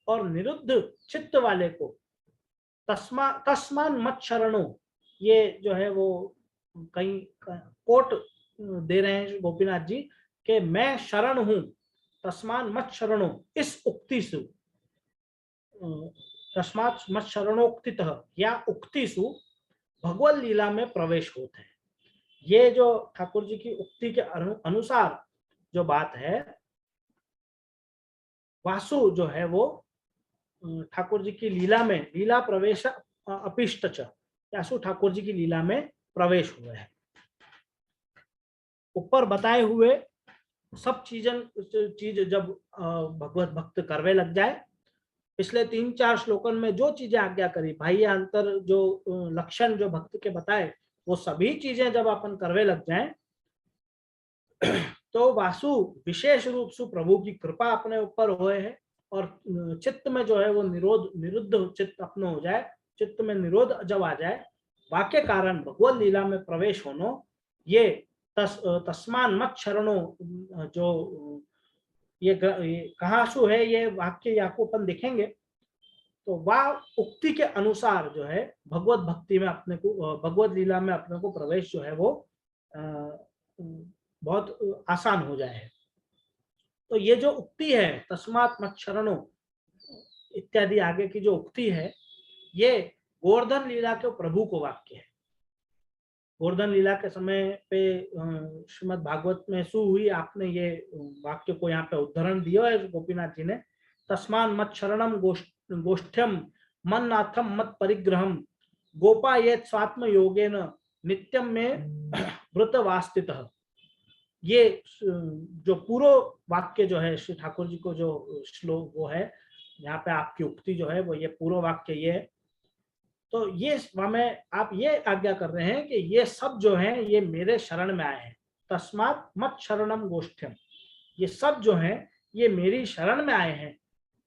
और निरुद्ध चित्त वाले को तस्मान मत शरणो, ये जो है वो कहीं कोट दे रहे हैं गोपीनाथ जी कि मैं शरण हूं, तस्मान मत शरणो, इस उक्ति से, तस्मात् मत शरणोक्तितः या उक्ति से भगवत लीला में प्रवेश होते हैं। ये जो ठाकुर जी की उक्ति के अनुसार जो बात है, वासु जो है वो ठाकुर जी की लीला में लीला प्रवेश अपिष्ट च, यासु ठाकुर जी की लीला में प्रवेश हुए हैं। ऊपर बताए हुए सब चीज जब भगवत भक्त करवे लग जाए, पिछले 3-4 श्लोकन में जो चीजें आज्ञा करी, बाह्य अंतर जो लक्षण जो भक्त के बताए, वो सभी चीजें जब अपन करवे लग जाएं, तो वासु विशेष रूप से प्रभु की कृपा अपने ऊपर हुए है और चित्त में जो है वो निरुद्ध चित्त अपना हो जाए, चित्त में निरोध जब आ जाए, वाक्य कारण भगवत लीला में प्रवेश होनो, ये तस्मान मत शरणो, जो ये कहाँ सु है ये वाक्य, आपको अपन देखेंगे तो वह उक्ति के अनुसार जो है भगवत भक्ति में अपने को, भगवत लीला में अपने को प्रवेश जो है वो बहुत आसान हो जाए। तो ये जो उक्ति है तस्मात् मत शरणो इत्यादि आगे की जो उक्ति है, ये गोवर्धन लीला के प्रभु को वाक्य है। गोवर्धन लीला के समय पे श्रीमद् भागवत में सु हुई, आपने ये वाक्य को यहाँ पे उदाहरण दिया है गोपीनाथ जी ने। तस्मान मत शरणम गोष्ठ्यम मन नाथम मत परिग्रहम गोपा ये स्वात्म योगेन नित्यम में व्रत वास्तित। ये जो पूर्व वाक्य जो है श्री ठाकुर जी को जो श्लोक वो है, यहाँ पे आपकी उक्ति जो है वो ये पूर्व वाक्य ये है। तो ये हमें आप ये आज्ञा कर रहे हैं कि ये सब जो है ये मेरे शरण में आए हैं। तस्मात् मत शरणम गोष्ठ्यम, ये सब जो है ये मेरी शरण में आए हैं।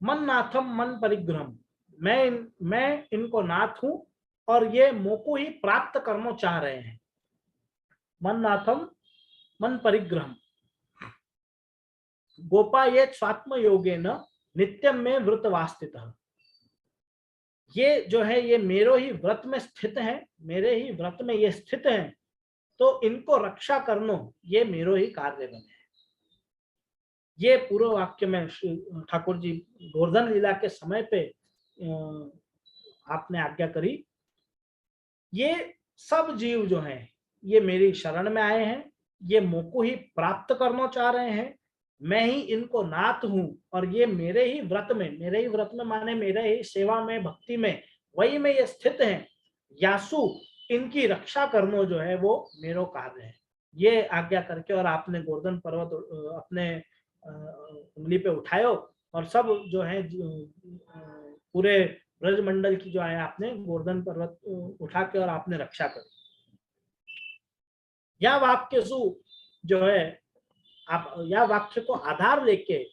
मन नाथम मन परिग्रहम, मैं इनको नाथ हूं और ये मोको ही प्राप्त करना चाह रहे हैं। मन नाथम मन परिग्रहम गोपा ये स्वात्म योगे न नित्यम में व्रत वास्तित। ये जो है ये मेरे ही व्रत में स्थित है, मेरे ही व्रत में ये स्थित है, तो इनको रक्षा करनो ये मेरो ही कार्य बने है। ये पूर्व वाक्य में ठाकुर जी गोवर्धन लीला के समय पे आपने आज्ञा करी। ये सब जीव जो हैं ये मेरी शरण में आए हैं, ये मोको ही प्राप्त करना चाह रहे हैं, मैं ही इनको नाथ हूं और ये मेरे ही व्रत में माने मेरे ही सेवा में भक्ति में वही में ये स्थित हैं। यासु इनकी रक्षा करना जो है वो मेरो कार्य है। ये आज्ञा करके और आपने गोवर्धन पर्वत अपने उंगली पे उठायो और सब जो है पूरे ब्रजमंडल की जो है आपने गोवर्धन पर्वत उठा के और आपने रक्षा करी। यह वाक्य सु जो है आप यह वाक्य को आधार लेके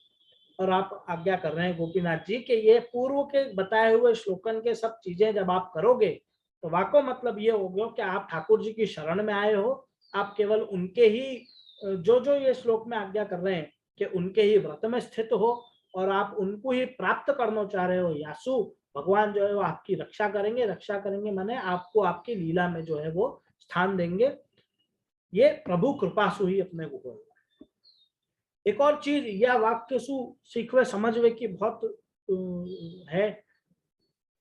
और आप आज्ञा कर रहे हैं गोपीनाथ जी के ये पूर्व के बताए हुए श्लोकन के सब चीजें जब आप करोगे तो वाको मतलब ये हो गया कि आप ठाकुर जी की शरण में आए हो। आप केवल उनके ही जो ये श्लोक में आज्ञा कर रहे हैं कि उनके ही व्रत में स्थित हो और आप उनको ही प्राप्त करना चाह रहे हो। यासु भगवान जो है वो आपकी रक्षा करेंगे माने आपको आपकी लीला में जो है वो स्थान देंगे। ये प्रभु कृपा सु ही अपने को होगा। एक और चीज यह वाक्य सु सीखवे समझवे की बहुत है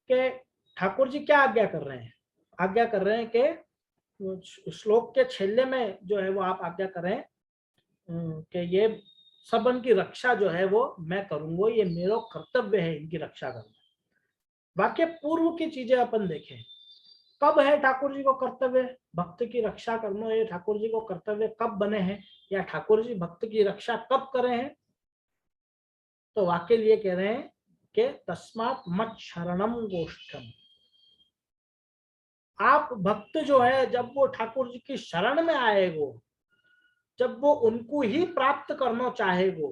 कि ठाकुर जी क्या आज्ञा कर रहे हैं। आज्ञा कर रहे हैं कि श्लोक के छेले में जो है वो आप आज्ञा कर रहे हैं कि ये सबन की रक्षा जो है वो मैं करूंगा, ये मेरा कर्तव्य है इनकी रक्षा करना। वाक्य पूर्व की चीजें अपन देखें, कब है ठाकुर जी को कर्तव्य भक्त की रक्षा करना, ये ठाकुर जी को कर्तव्य कब बने हैं या ठाकुर जी भक्त की रक्षा कब करे हैं। तो वाक्य लिए कह रहे हैं कि तस्मात् मत शरणम गोष्ठम। आप भक्त जो है जब वो ठाकुर जी की शरण में आएगो, जब वो उनको ही प्राप्त करना चाहेगो,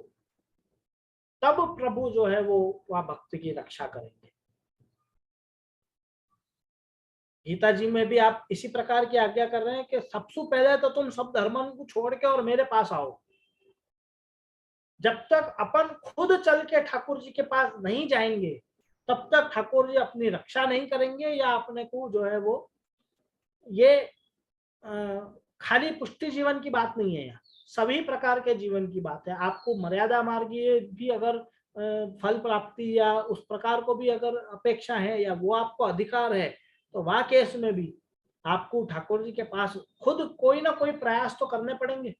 तब प्रभु जो है वो वह भक्त की रक्षा करेंगे। गीता जी में भी आप इसी प्रकार की आज्ञा कर रहे हैं कि सबसे पहले तो तुम सब धर्मों को छोड़ के और मेरे पास आओ। जब तक अपन खुद चल के ठाकुर जी के पास नहीं जाएंगे तब तक ठाकुर जी अपनी रक्षा नहीं करेंगे या अपने को जो है वो ये खाली पुष्टि जीवन की बात नहीं है, यहाँ सभी प्रकार के जीवन की बात है। आपको मर्यादा मार्गीय भी अगर फल प्राप्ति या उस प्रकार को भी अगर अपेक्षा है या वो आपको अधिकार है तो वह केस में भी आपको ठाकुर जी के पास खुद कोई ना कोई प्रयास तो करने पड़ेंगे।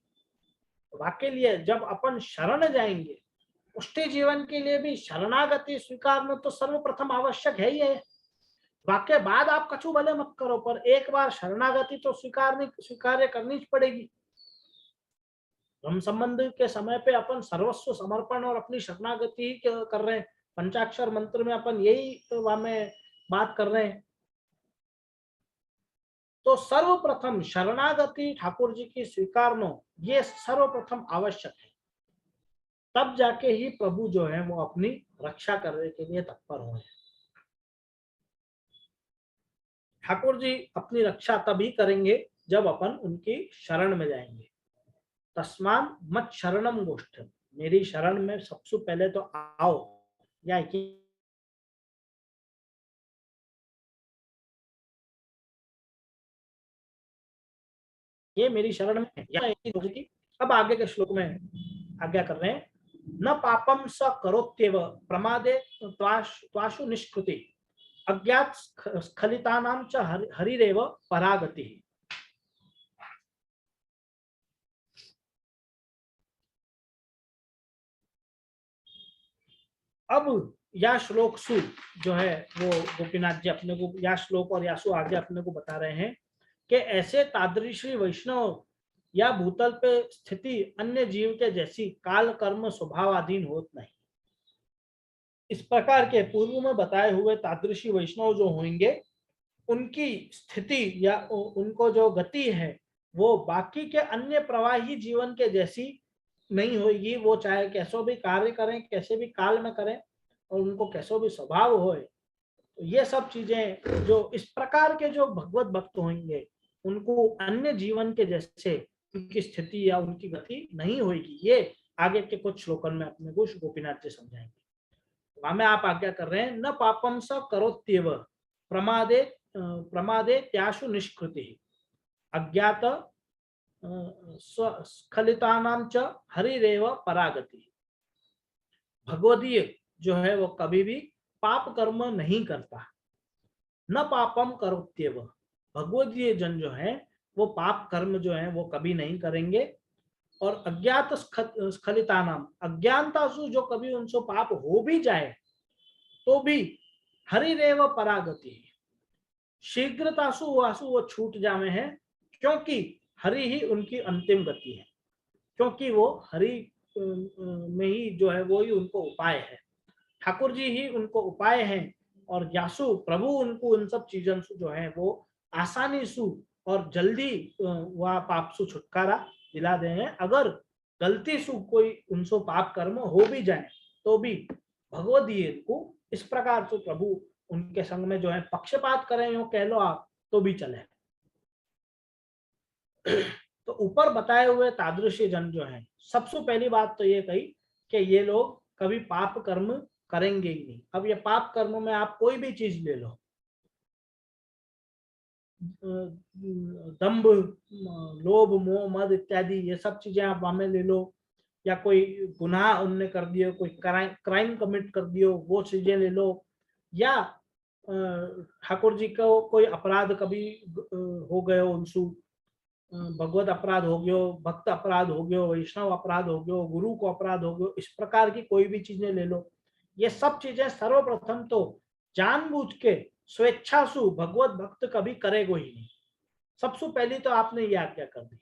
वाकई लिए जब अपन शरण जाएंगे पुष्टि जीवन के लिए भी शरणागति स्वीकारना तो सर्वप्रथम आवश्यक है ही है। वाक्य बाद आप कछु भले मत करो, पर एक बार शरणागति तो स्वीकार्य करनी पड़ेगी। ब्रह्म संबंध के समय पे अपन सर्वस्व समर्पण और अपनी शरणागति कर रहे हैं। पंचाक्षर मंत्र में अपन यही में बात कर रहे हैं। तो सर्वप्रथम शरणागति ठाकुर जी की स्वीकारनो ये सर्वप्रथम आवश्यक है। तब जाके ही प्रभु जो है वो अपनी रक्षा करने के लिए तत्पर हुए। ठाकुर जी अपनी रक्षा तभी करेंगे जब अपन उनकी शरण में जाएंगे। तस्मान मत शरणम गोष्ठ, मेरी शरण में सबसे पहले तो आओ। या ये मेरी शरण में है, या अब आगे के श्लोक में आज्ञा कर रहे हैं, न पापम स करोत्येव प्रमादे त्वाशु निष्कृति अज्ञात स्खलितानां च हरिरेव परागति। अब या श्लोक सु जो है वो गोपीनाथ जी अपने को, या श्लोक और यासु आगे अपने को बता रहे हैं कि ऐसे तादृशी वैष्णव या भूतल पे स्थिति अन्य जीव के जैसी काल कर्म स्वभावाधीन होत नहीं। इस प्रकार के पूर्व में बताए हुए तादृशी वैष्णव जो होंगे उनकी स्थिति या उनको जो गति है वो बाकी के अन्य प्रवाही जीवन के जैसी नहीं होगी। वो चाहे कैसो भी कार्य करें, कैसे भी काल में करें, और उनको कैसो भी स्वभाव होए, तो ये सब चीजें जो इस प्रकार के जो भगवत भक्त होंगे उनको अन्य जीवन के जैसे उनकी स्थिति या उनकी गति नहीं होगी। ये आगे के कुछ श्लोकन में अपने को गोपीनाथ जी समझाएंगे। वहां में आप आज्ञा कर रहे हैं, न पापम स करोत्येव प्रमादे प्रमादे त्याशु निष्कृति अज्ञात स्खलितानां च हरिरेव परागति। भगवदीय जो है वो कभी भी पाप कर्म नहीं करता। न पापम करोत्येव, भगवदीय जन जो है वो पाप कर्म जो है वो कभी नहीं करेंगे। और अज्ञात स्खलितानाम, अज्ञानतासु जो कभी उनसे पाप हो भी जाए तो भी हरिरेव परागति, शीघ्रतासु वासु वो छूट जावे हैं, क्योंकि हरि ही उनकी अंतिम गति है। क्योंकि वो हरि में ही जो है वो ही उनको उपाय है, ठाकुर जी ही उनको उपाय हैं। और यासु प्रभु उनको उन सब चीजों से जो है वो आसानी सु और जल्दी वह पाप सु छुटकारा दिला दे हैं। अगर गलती सु कोई उनसे पाप कर्म हो भी जाए तो भी भगवदीय को इस प्रकार से प्रभु उनके संग में जो है पक्षपात करें, यो कह लो आप, तो भी चले। तो ऊपर बताए हुए तादृशी जन जो है, सबसे पहली बात तो ये कही कि ये लोग कभी पाप कर्म करेंगे ही नहीं। अब ये पाप कर्म में आप कोई भी चीज ले लो, दंभ, लोभ, मोह, मद इत्यादि ये सब चीजें आप वामे ले लो, या कोई गुनाह उनने कर दियो, कोई क्राइम कमिट कर दियो, वो चीजें ले लो, या ठाकुर जी को कोई अपराध कभी हो गयो उनसु, भगवत अपराध हो गयो, भक्त अपराध हो गयो, वैष्णव अपराध हो गयो, गुरु को अपराध हो गयो, इस प्रकार की कोई भी चीजें ले लो। ये सब चीजें सर्वप्रथम तो जानबूझ के स्वेच्छा सु भगवत भक्त कभी करेगो ही नहीं। सबसे पहली तो आपने ये आज्ञा कर दी।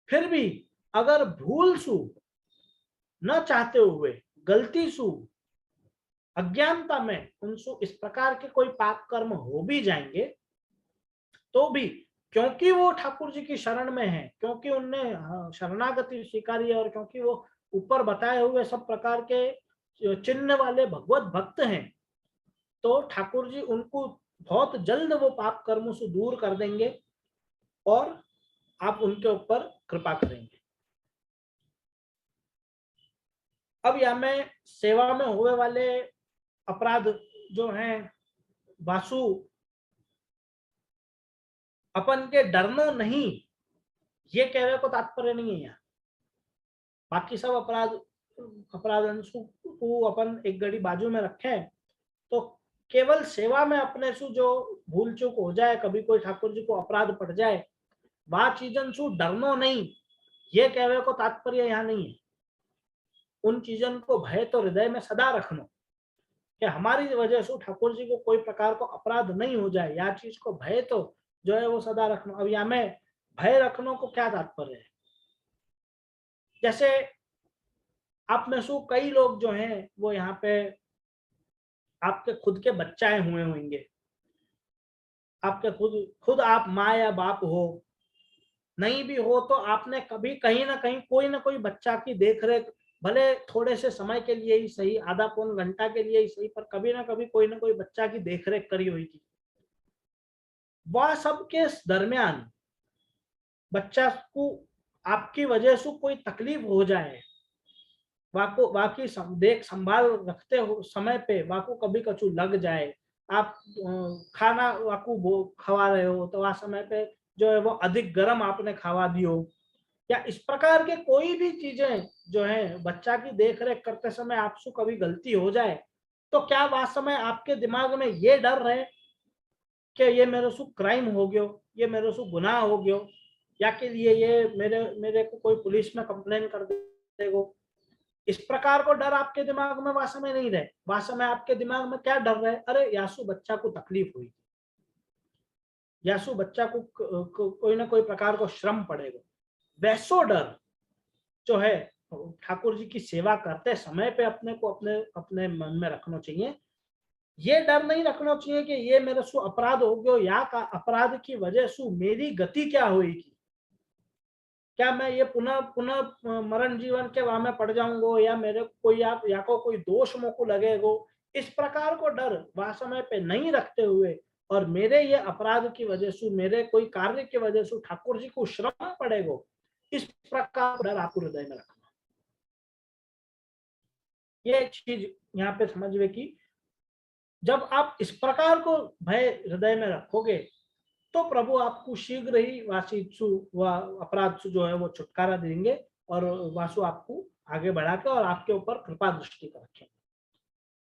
फिर भी अगर भूल सु, न चाहते हुए, गलती सु, अज्ञानता में उनसु इस प्रकार के कोई पाप कर्म हो भी जाएंगे तो भी, क्योंकि वो ठाकुर जी की शरण में है, क्योंकि उनने शरणागति स्वीकारी है, और क्योंकि वो ऊपर बताए हुए सब प्रकार के चिन्ह वाले भगवत भक्त हैं, तो ठाकुर जी उनको बहुत जल्द वो पाप कर्मों से दूर कर देंगे और आप उनके ऊपर कृपा करेंगे। अब यहां में सेवा में हुए वाले अपराध जो हैं, वासु अपन के डरनो नहीं, ये कहने को तात्पर्य नहीं है। यहाँ बाकी सब अपराध को अपन एक घड़ी बाजू में रखें, तो केवल सेवा में अपने से जो भूल चूक हो जाए, कभी कोई ठाकुर जी को अपराध पड़ जाए, वह चीजन सु डरनो नहीं, ये कहने को तात्पर्य यहाँ नहीं है। उन चीजों को भय तो हृदय में सदा रखनो कि हमारी वजह से ठाकुर जी को कोई प्रकार को अपराध नहीं हो जाए, या चीज को भय तो जो है वो सदा रखना। अब यहाँ में भय रखने को क्या तात्पर्य है? जैसे आप में से कई लोग जो हैं वो यहाँ पे आपके खुद के बच्चाए हुए होंगे, आपके खुद खुद आप माँ या बाप हो, नहीं भी हो तो आपने कभी कहीं ना कहीं कोई ना कोई बच्चा की देख रेख, भले थोड़े से समय के लिए ही सही, आधा पौन घंटा के लिए ही सही, पर कभी ना कभी कोई ना कोई बच्चा की देख रेख करी हुई थी। वह सबके दरमियान बच्चा को आपकी वजह से कोई तकलीफ हो जाए, वाको वाकी देख संभाल रखते हो समय पे वाको कभी कछु लग जाए, आप खाना वाकू खवा रहे हो तो वह समय पे जो है वो अधिक गर्म आपने खावा दियो, या इस प्रकार के कोई भी चीजें जो है बच्चा की देख रेख करते समय आपसे कभी गलती हो जाए, तो क्या वास्तव में आपके दिमाग में ये डर रहे कि ये मेरे से क्राइम हो गयो, ये मेरे से गुनाह हो गयो, या के लिए ये मेरे मेरे को कोई पुलिस में कंप्लेन कर देगो, इस प्रकार को डर आपके दिमाग में वास्तव में नहीं रहे। वास्तव में आपके दिमाग में क्या डर रहे, अरे यासु बच्चा को तकलीफ हुई, यासु बच्चा को कोई ना कोई प्रकार को श्रम पड़ेगा, वैसो डर जो है ठाकुर जी की सेवा करते समय पे अपने को अपने अपने मन में रखना चाहिए। ये डर नहीं रखना चाहिए कि ये मेरे से अपराध हो गयो, या का अपराध की वजह से मेरी गति क्या होगी, क्या मैं ये पुनः पुनः मरण जीवन के वहां में पड़ जाऊंगा, या मेरे कोई आप या को कोई दोष मुझको लगेगो, इस प्रकार को डर वह समय पे नहीं रखते हुए, और मेरे ये अपराध की वजह से, मेरे कोई कार्य की वजह से ठाकुर जी को श्रम पड़ेगा, इस प्रकार डर आपको हृदय में रखना। ये चीज यहाँ पे समझिए कि जब आप इस प्रकार को भय हृदय में रखोगे तो प्रभु आपको शीघ्र ही वासित्सु व अपराध से जो है वो छुटकारा देंगे, और वासु आपको आगे बढ़ा के और आपके ऊपर कृपा दृष्टि का रखेंगे।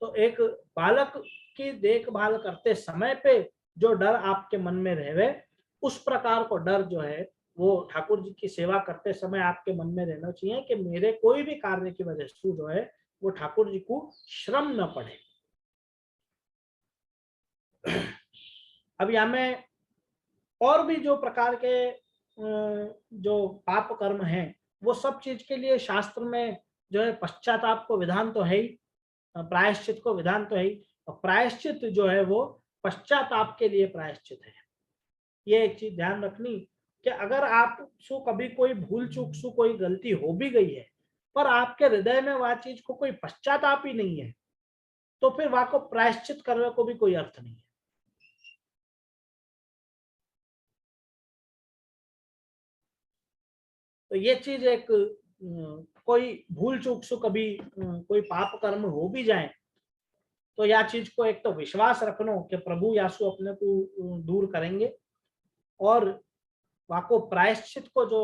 तो एक बालक की देखभाल करते समय पे जो डर आपके मन में रहे, उस प्रकार को डर जो है वो ठाकुर जी की सेवा करते समय आपके मन में रहना चाहिए कि मेरे कोई भी कार्य की वजह से जो है वो ठाकुर जी को श्रम न पड़े। अब यहाँ में और भी जो प्रकार के जो पाप कर्म हैं, वो सब चीज के लिए शास्त्र में जो है पश्चाताप को विधान तो है ही, प्रायश्चित को विधान तो है ही, और प्रायश्चित जो है वो पश्चाताप के लिए प्रायश्चित है। ये एक चीज ध्यान रखनी कि अगर आप सो कभी कोई भूल चूक सो कोई गलती हो भी गई है, पर आपके हृदय में वह चीज को कोई पश्चाताप ही नहीं है, तो फिर वह को प्रायश्चित करने को भी कोई अर्थ नहीं है। तो ये चीज एक कोई भूल चूक से कभी कोई पाप कर्म हो भी जाए, तो यह चीज को एक तो विश्वास रखनो कि प्रभु यासु अपने को दूर करेंगे, और वाको प्रायश्चित को जो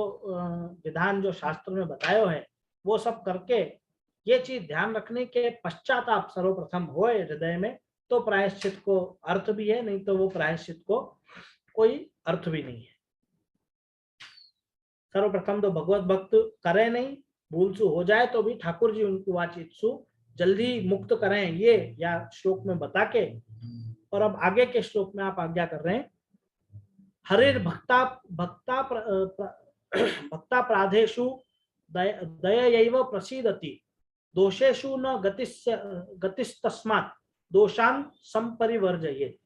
विधान जो शास्त्र में बतायो है वो सब करके ये चीज ध्यान रखने के पश्चाताप सर्वप्रथम होए हृदय में, तो प्रायश्चित को अर्थ भी है, नहीं तो वो प्रायश्चित को कोई अर्थ भी नहीं है। सर्वप्रथम तो भगवत भक्त करे नहीं, भूल सु हो जाए तो भी ठाकुर जी उनको वाचित सु जल्दी मुक्त करें, ये या श्लोक में बता के, और अब आगे के श्लोक में आप आज्ञा कर रहे हैं, हरिर भक्ता भक्ता भक्ता प्राधेषु दयैव प्रसीदति, दोषेषु न गतिस्तस्मात् दोषान संपरिवर्जयेत्।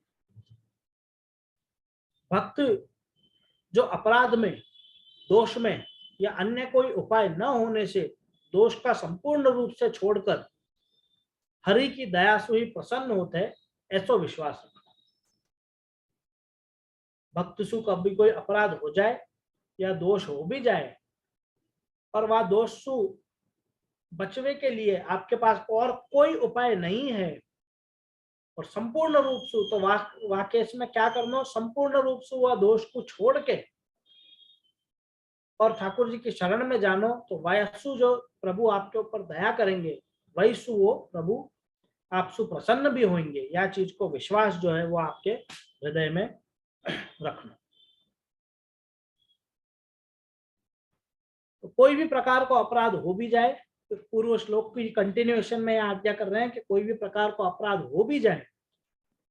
भक्त जो अपराध में, दोष में या अन्य कोई उपाय न होने से दोष का संपूर्ण रूप से छोड़कर हरि की दया से ही प्रसन्न होते हैं, ऐसा विश्वास रखना। भक्त सु कभी कोई अपराध हो जाए या दोष हो भी जाए, और वह दोष सु बचने के लिए आपके पास और कोई उपाय नहीं है, और संपूर्ण रूप से तो वाक्य में क्या करना, संपूर्ण रूप से वह दोष को छोड़ के और ठाकुर जी की शरण में जानो, तो वैसु जो प्रभु आपके ऊपर दया करेंगे, वैसु वो प्रभु आपसे प्रसन्न भी होंगे। यह चीज को विश्वास जो है वो आपके हृदय में रखना। तो कोई भी प्रकार का अपराध हो भी जाए पूर्व श्लोक की कंटिन्यूएशन में आज्ञा कर रहे हैं कि कोई भी प्रकार को अपराध हो भी जाए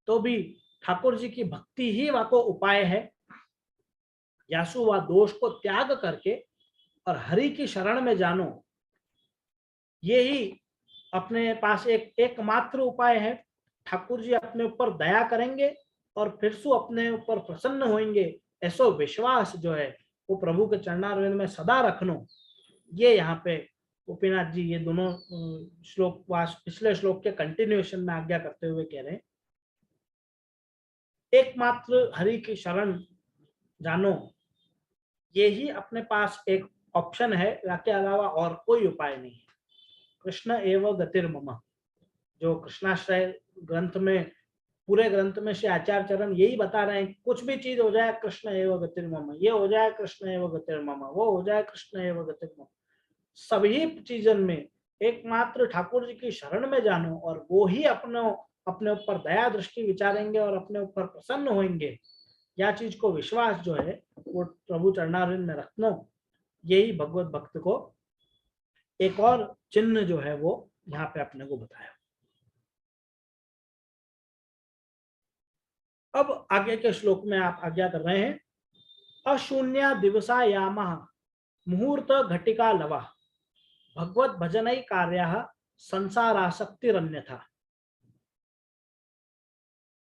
तो भी ठाकुर जी की भक्ति ही वहां को उपाय है। यासु व दोष को त्याग करके और हरि की शरण में जानो, ये ही अपने पास एकमात्र उपाय है। ठाकुर जी अपने ऊपर दया करेंगे और फिर सु अपने ऊपर प्रसन्न होंगे, ऐसो विश्वास जो है वो प्रभु के चरणारविंद में सदा रखनो। ये यहाँ पे गोपीनाथ जी ये दोनों श्लोक पिछले श्लोक के कंटिन्यूएशन में आज्ञा करते हुए कह रहे हैं, एकमात्र हरि की शरण जानो, ये ही अपने पास एक ऑप्शन है, इसके अलावा और कोई उपाय नहीं है। कृष्ण एव गतिर्मम, जो कृष्णाश्रय ग्रंथ में, पूरे ग्रंथ में श्री आचार्य चरण यही बता रहे हैं, कुछ भी चीज हो जाए कृष्ण एव गतिर्मम, ये हो जाए कृष्ण एव गतिर्मम, वो हो जाए कृष्ण एव गतिर्मम, सभी चीजन में एकमात्र ठाकुर जी की शरण में जानो और वो ही अपने ऊपर दया दृष्टि विचारेंगे और अपने ऊपर प्रसन्न होंगे। यह चीज को विश्वास जो है वो प्रभु चरणारविंद में रखनो, यही भगवत भक्त को एक और चिन्ह जो है वो यहाँ पे अपने को बताया। अब आगे के श्लोक में आप आज्ञा कर रहे हैं, अशून्य दिवसा याम मुहूर्त घटिका लवा भगवत भजन कार्य संसारासक्तिरन्यथा।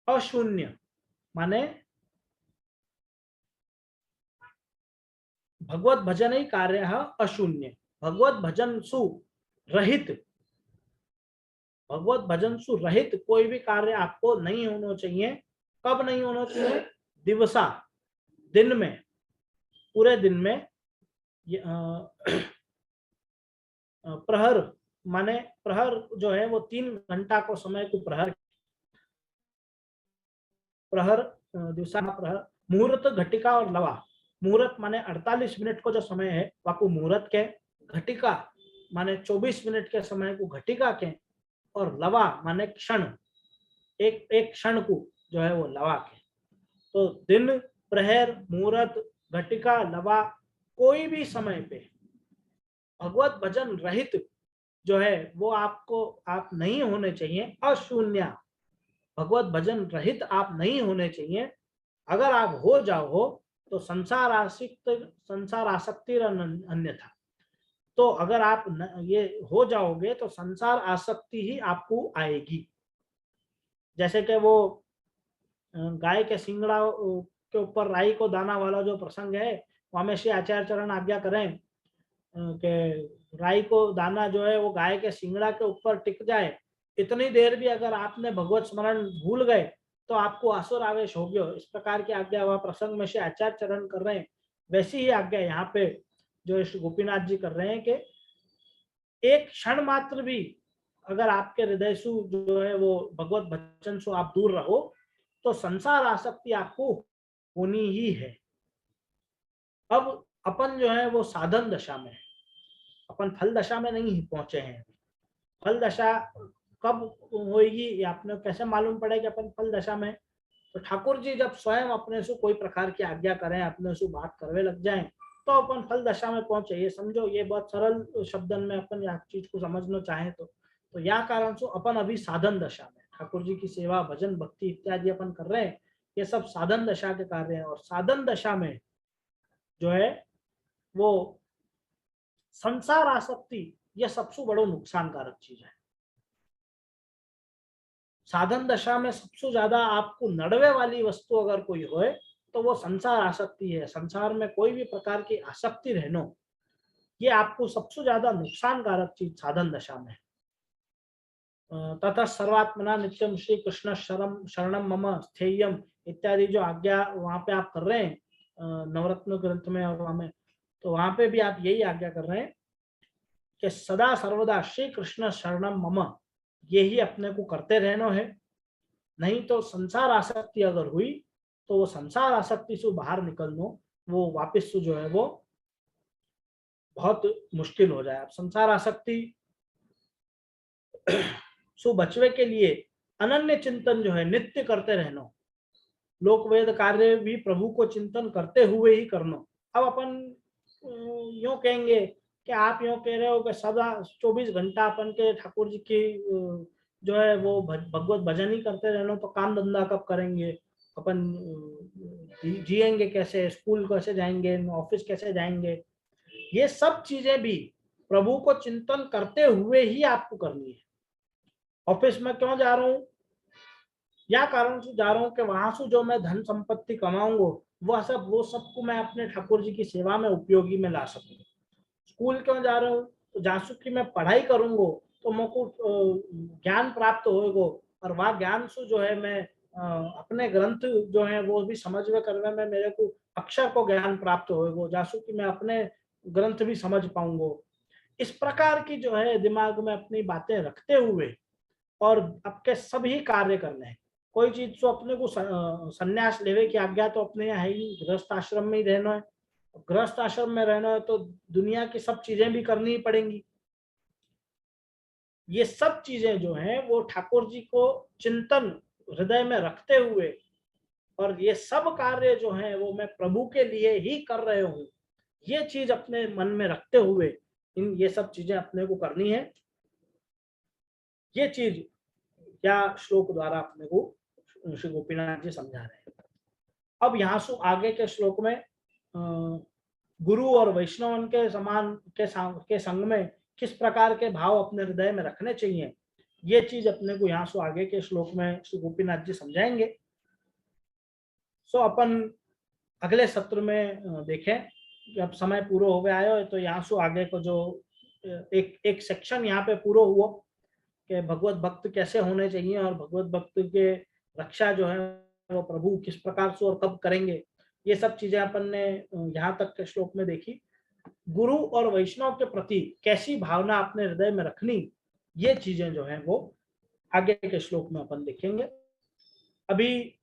अशून्य माने भगवत भजन कार्य अशून्य, भगवत भजन सु रहित, भगवत भजन सु रहित कोई भी कार्य आपको नहीं होना चाहिए। कब नहीं होना चाहिए? दिवसा, दिन में, पूरे दिन में। प्रहर माने प्रहर जो है वो 3 घंटा को समय को प्रहर, प्रहर दिवसा प्रहर, मुहूर्त घटिका और लवा, मुहूर्त माने 48 मिनट को जो समय है वाको मुहूर्त के, घटिका माने 24 मिनट के समय को घटिका के, और लवा माने क्षण, एक क्षण को जो है वो लवा के। तो दिन, प्रहर, मुहूर्त, घटिका, लवा, कोई भी समय पे भगवत भजन रहित जो है वो आप नहीं होने चाहिए। अशून्य, भगवत भजन रहित आप नहीं होने चाहिए। अगर आप हो जाओ हो तो संसार आसक्ति अन्यथा, तो अगर आप ये हो जाओगे तो संसार आसक्ति ही आपको आएगी। जैसे कि वो गाय के सिंगड़ा के ऊपर राई को दाना वाला जो प्रसंग है, वहां में श्री आचार्य चरण आज्ञा करें कि राई को दाना जो है वो गाय के सिंगड़ा के ऊपर टिक जाए, इतनी देर भी अगर आपने भगवत स्मरण भूल गए तो आपको असुर आवेश हो गया। इस प्रकार की आज्ञा वह प्रसंग में से आचार्य चरण कर रहे हैं, वैसी ही आज्ञा यहाँ पे जो श्री गोपीनाथ जी कर रहे हैं कि एक क्षण मात्र भी अगर आपके हृदय से जो है वो भगवत भजन से आप दूर रहो तो संसार आसक्ति आपको होनी ही है। अब अपन जो है वो साधन दशा में है, अपन फल दशा में नहीं पहुंचे हैं। फल दशा कब होगी ये आपने कैसे मालूम पड़ेगा अपन फल दशा में? तो ठाकुर जी जब स्वयं अपने से कोई प्रकार की आज्ञा करें, अपने से बात करने लग जाएं तो अपन फल दशा में पहुंचे। ये समझो, ये बहुत सरल शब्दन में अपन या चीज को समझना चाहें तो या कारण से अपन अभी साधन दशा में, ठाकुर जी की सेवा, भजन, भक्ति इत्यादि अपन कर रहे हैं, ये सब साधन दशा के कार्य हैं। और साधन दशा में जो है वो संसार आसक्ति यह सबसे बड़ो नुकसानकारक चीज है। साधन दशा में सबसे ज्यादा आपको नड़वे वाली वस्तु अगर कोई होए तो वो संसार आसक्ति है। संसार में कोई भी प्रकार की आसक्ति रहनो, ये आपको सबसे ज्यादा नुकसानकारक चीज साधन दशा में। तथा सर्वात्मना नित्यम श्री कृष्ण शरणम मम स्थेयम इत्यादि जो आज्ञा वहां पे आप कर रहे हैं नवरत्न ग्रंथ में और वहां में, तो वहां पे भी आप यही आज्ञा कर रहे हैं कि सदा सर्वदा श्री कृष्ण शरणम मम, ये ही अपने को करते रहना है। नहीं तो संसार आसक्ति अगर हुई तो वो संसार आसक्ति से बाहर निकलना वो वापस से जो है वो बहुत मुश्किल हो जाए। संसार आसक्ति सो बचवे के लिए अनन्य चिंतन जो है नित्य करते रहना, लोक वेद कार्य भी प्रभु को चिंतन करते हुए ही करना। अब अपन यूं कहेंगे कि आप यूँ कह रहे हो कि सदा 24 घंटा अपन के ठाकुर जी की जो है वो भगवत भजन ही करते रहना, तो काम धंधा कब करेंगे अपन, जिएंगे कैसे, स्कूल कैसे जाएंगे, ऑफिस कैसे जाएंगे। ये सब चीजें भी प्रभु को चिंतन करते हुए ही आपको करनी है। ऑफिस में क्यों जा रहा हूँ, या कारण से जा रहा हूँ कि वहां से जो मैं धन संपत्ति कमाऊंगा वो सबको मैं अपने ठाकुर जी की सेवा में उपयोगी में ला सकूं। स्कूल क्यों जा रहा हूँ, तो जासू की मैं पढ़ाई करूंगा तो मुझको ज्ञान प्राप्त होएगा, और वह ज्ञान से जो है मैं अपने ग्रंथ जो है वो भी समझ में करने में मेरे को अक्षर को ज्ञान प्राप्त होएगा, जासू की मैं अपने ग्रंथ भी समझ पाऊंगा। इस प्रकार की जो है दिमाग में अपनी बातें रखते हुए और आपके सभी कार्य करने हैं। कोई चीज तो अपने को संन्यास लेवे की आज्ञा तो अपने यहाँ है ही, गृहस्थ आश्रम में ही रहना है। गृहस्थ आश्रम में रहना है तो दुनिया की सब चीजें भी करनी ही पड़ेंगी। ये सब चीजें जो हैं वो ठाकुर जी को चिंतन हृदय में रखते हुए, और ये सब कार्य जो हैं वो मैं प्रभु के लिए ही कर रहे हूँ, ये चीज अपने मन में रखते हुए ये सब चीजें अपने को करनी है। ये चीज क्या श्लोक द्वारा अपने को श्री गोपीनाथ जी समझा रहे हैं। अब यहाँ से आगे के श्लोक में गुरु और वैष्णव के समान के संग में किस प्रकार के भाव अपने हृदय में रखने चाहिए, ये चीज अपने को यहाँ से आगे के श्लोक में श्री गोपीनाथ जी समझाएंगे। सो अपन अगले सत्र में देखें। जब समय पूरा हो गया है तो यहाँ से आगे को जो एक एक सेक्शन यहाँ पे पूरा हुआ कि भगवत भक्त कैसे होने चाहिए, और भगवत भक्त के रक्षा जो है वो प्रभु किस प्रकार से और कब करेंगे, ये सब चीजें अपन ने यहाँ तक के श्लोक में देखी। गुरु और वैष्णव के प्रति कैसी भावना अपने हृदय में रखनी, ये चीजें जो है वो आगे के श्लोक में अपन देखेंगे। अभी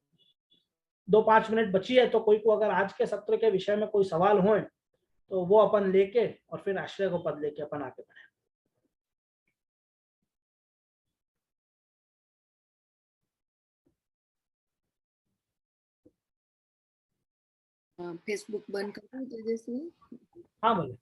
2-5 मिनट बची है, तो कोई को अगर आज के सत्र के विषय में कोई सवाल हो तो वो अपन लेके और फिर आश्रय को पद लेके अपन आगे बढ़े। फेसबुक बंद कर दूं तेजस्वी? हाँ बोले।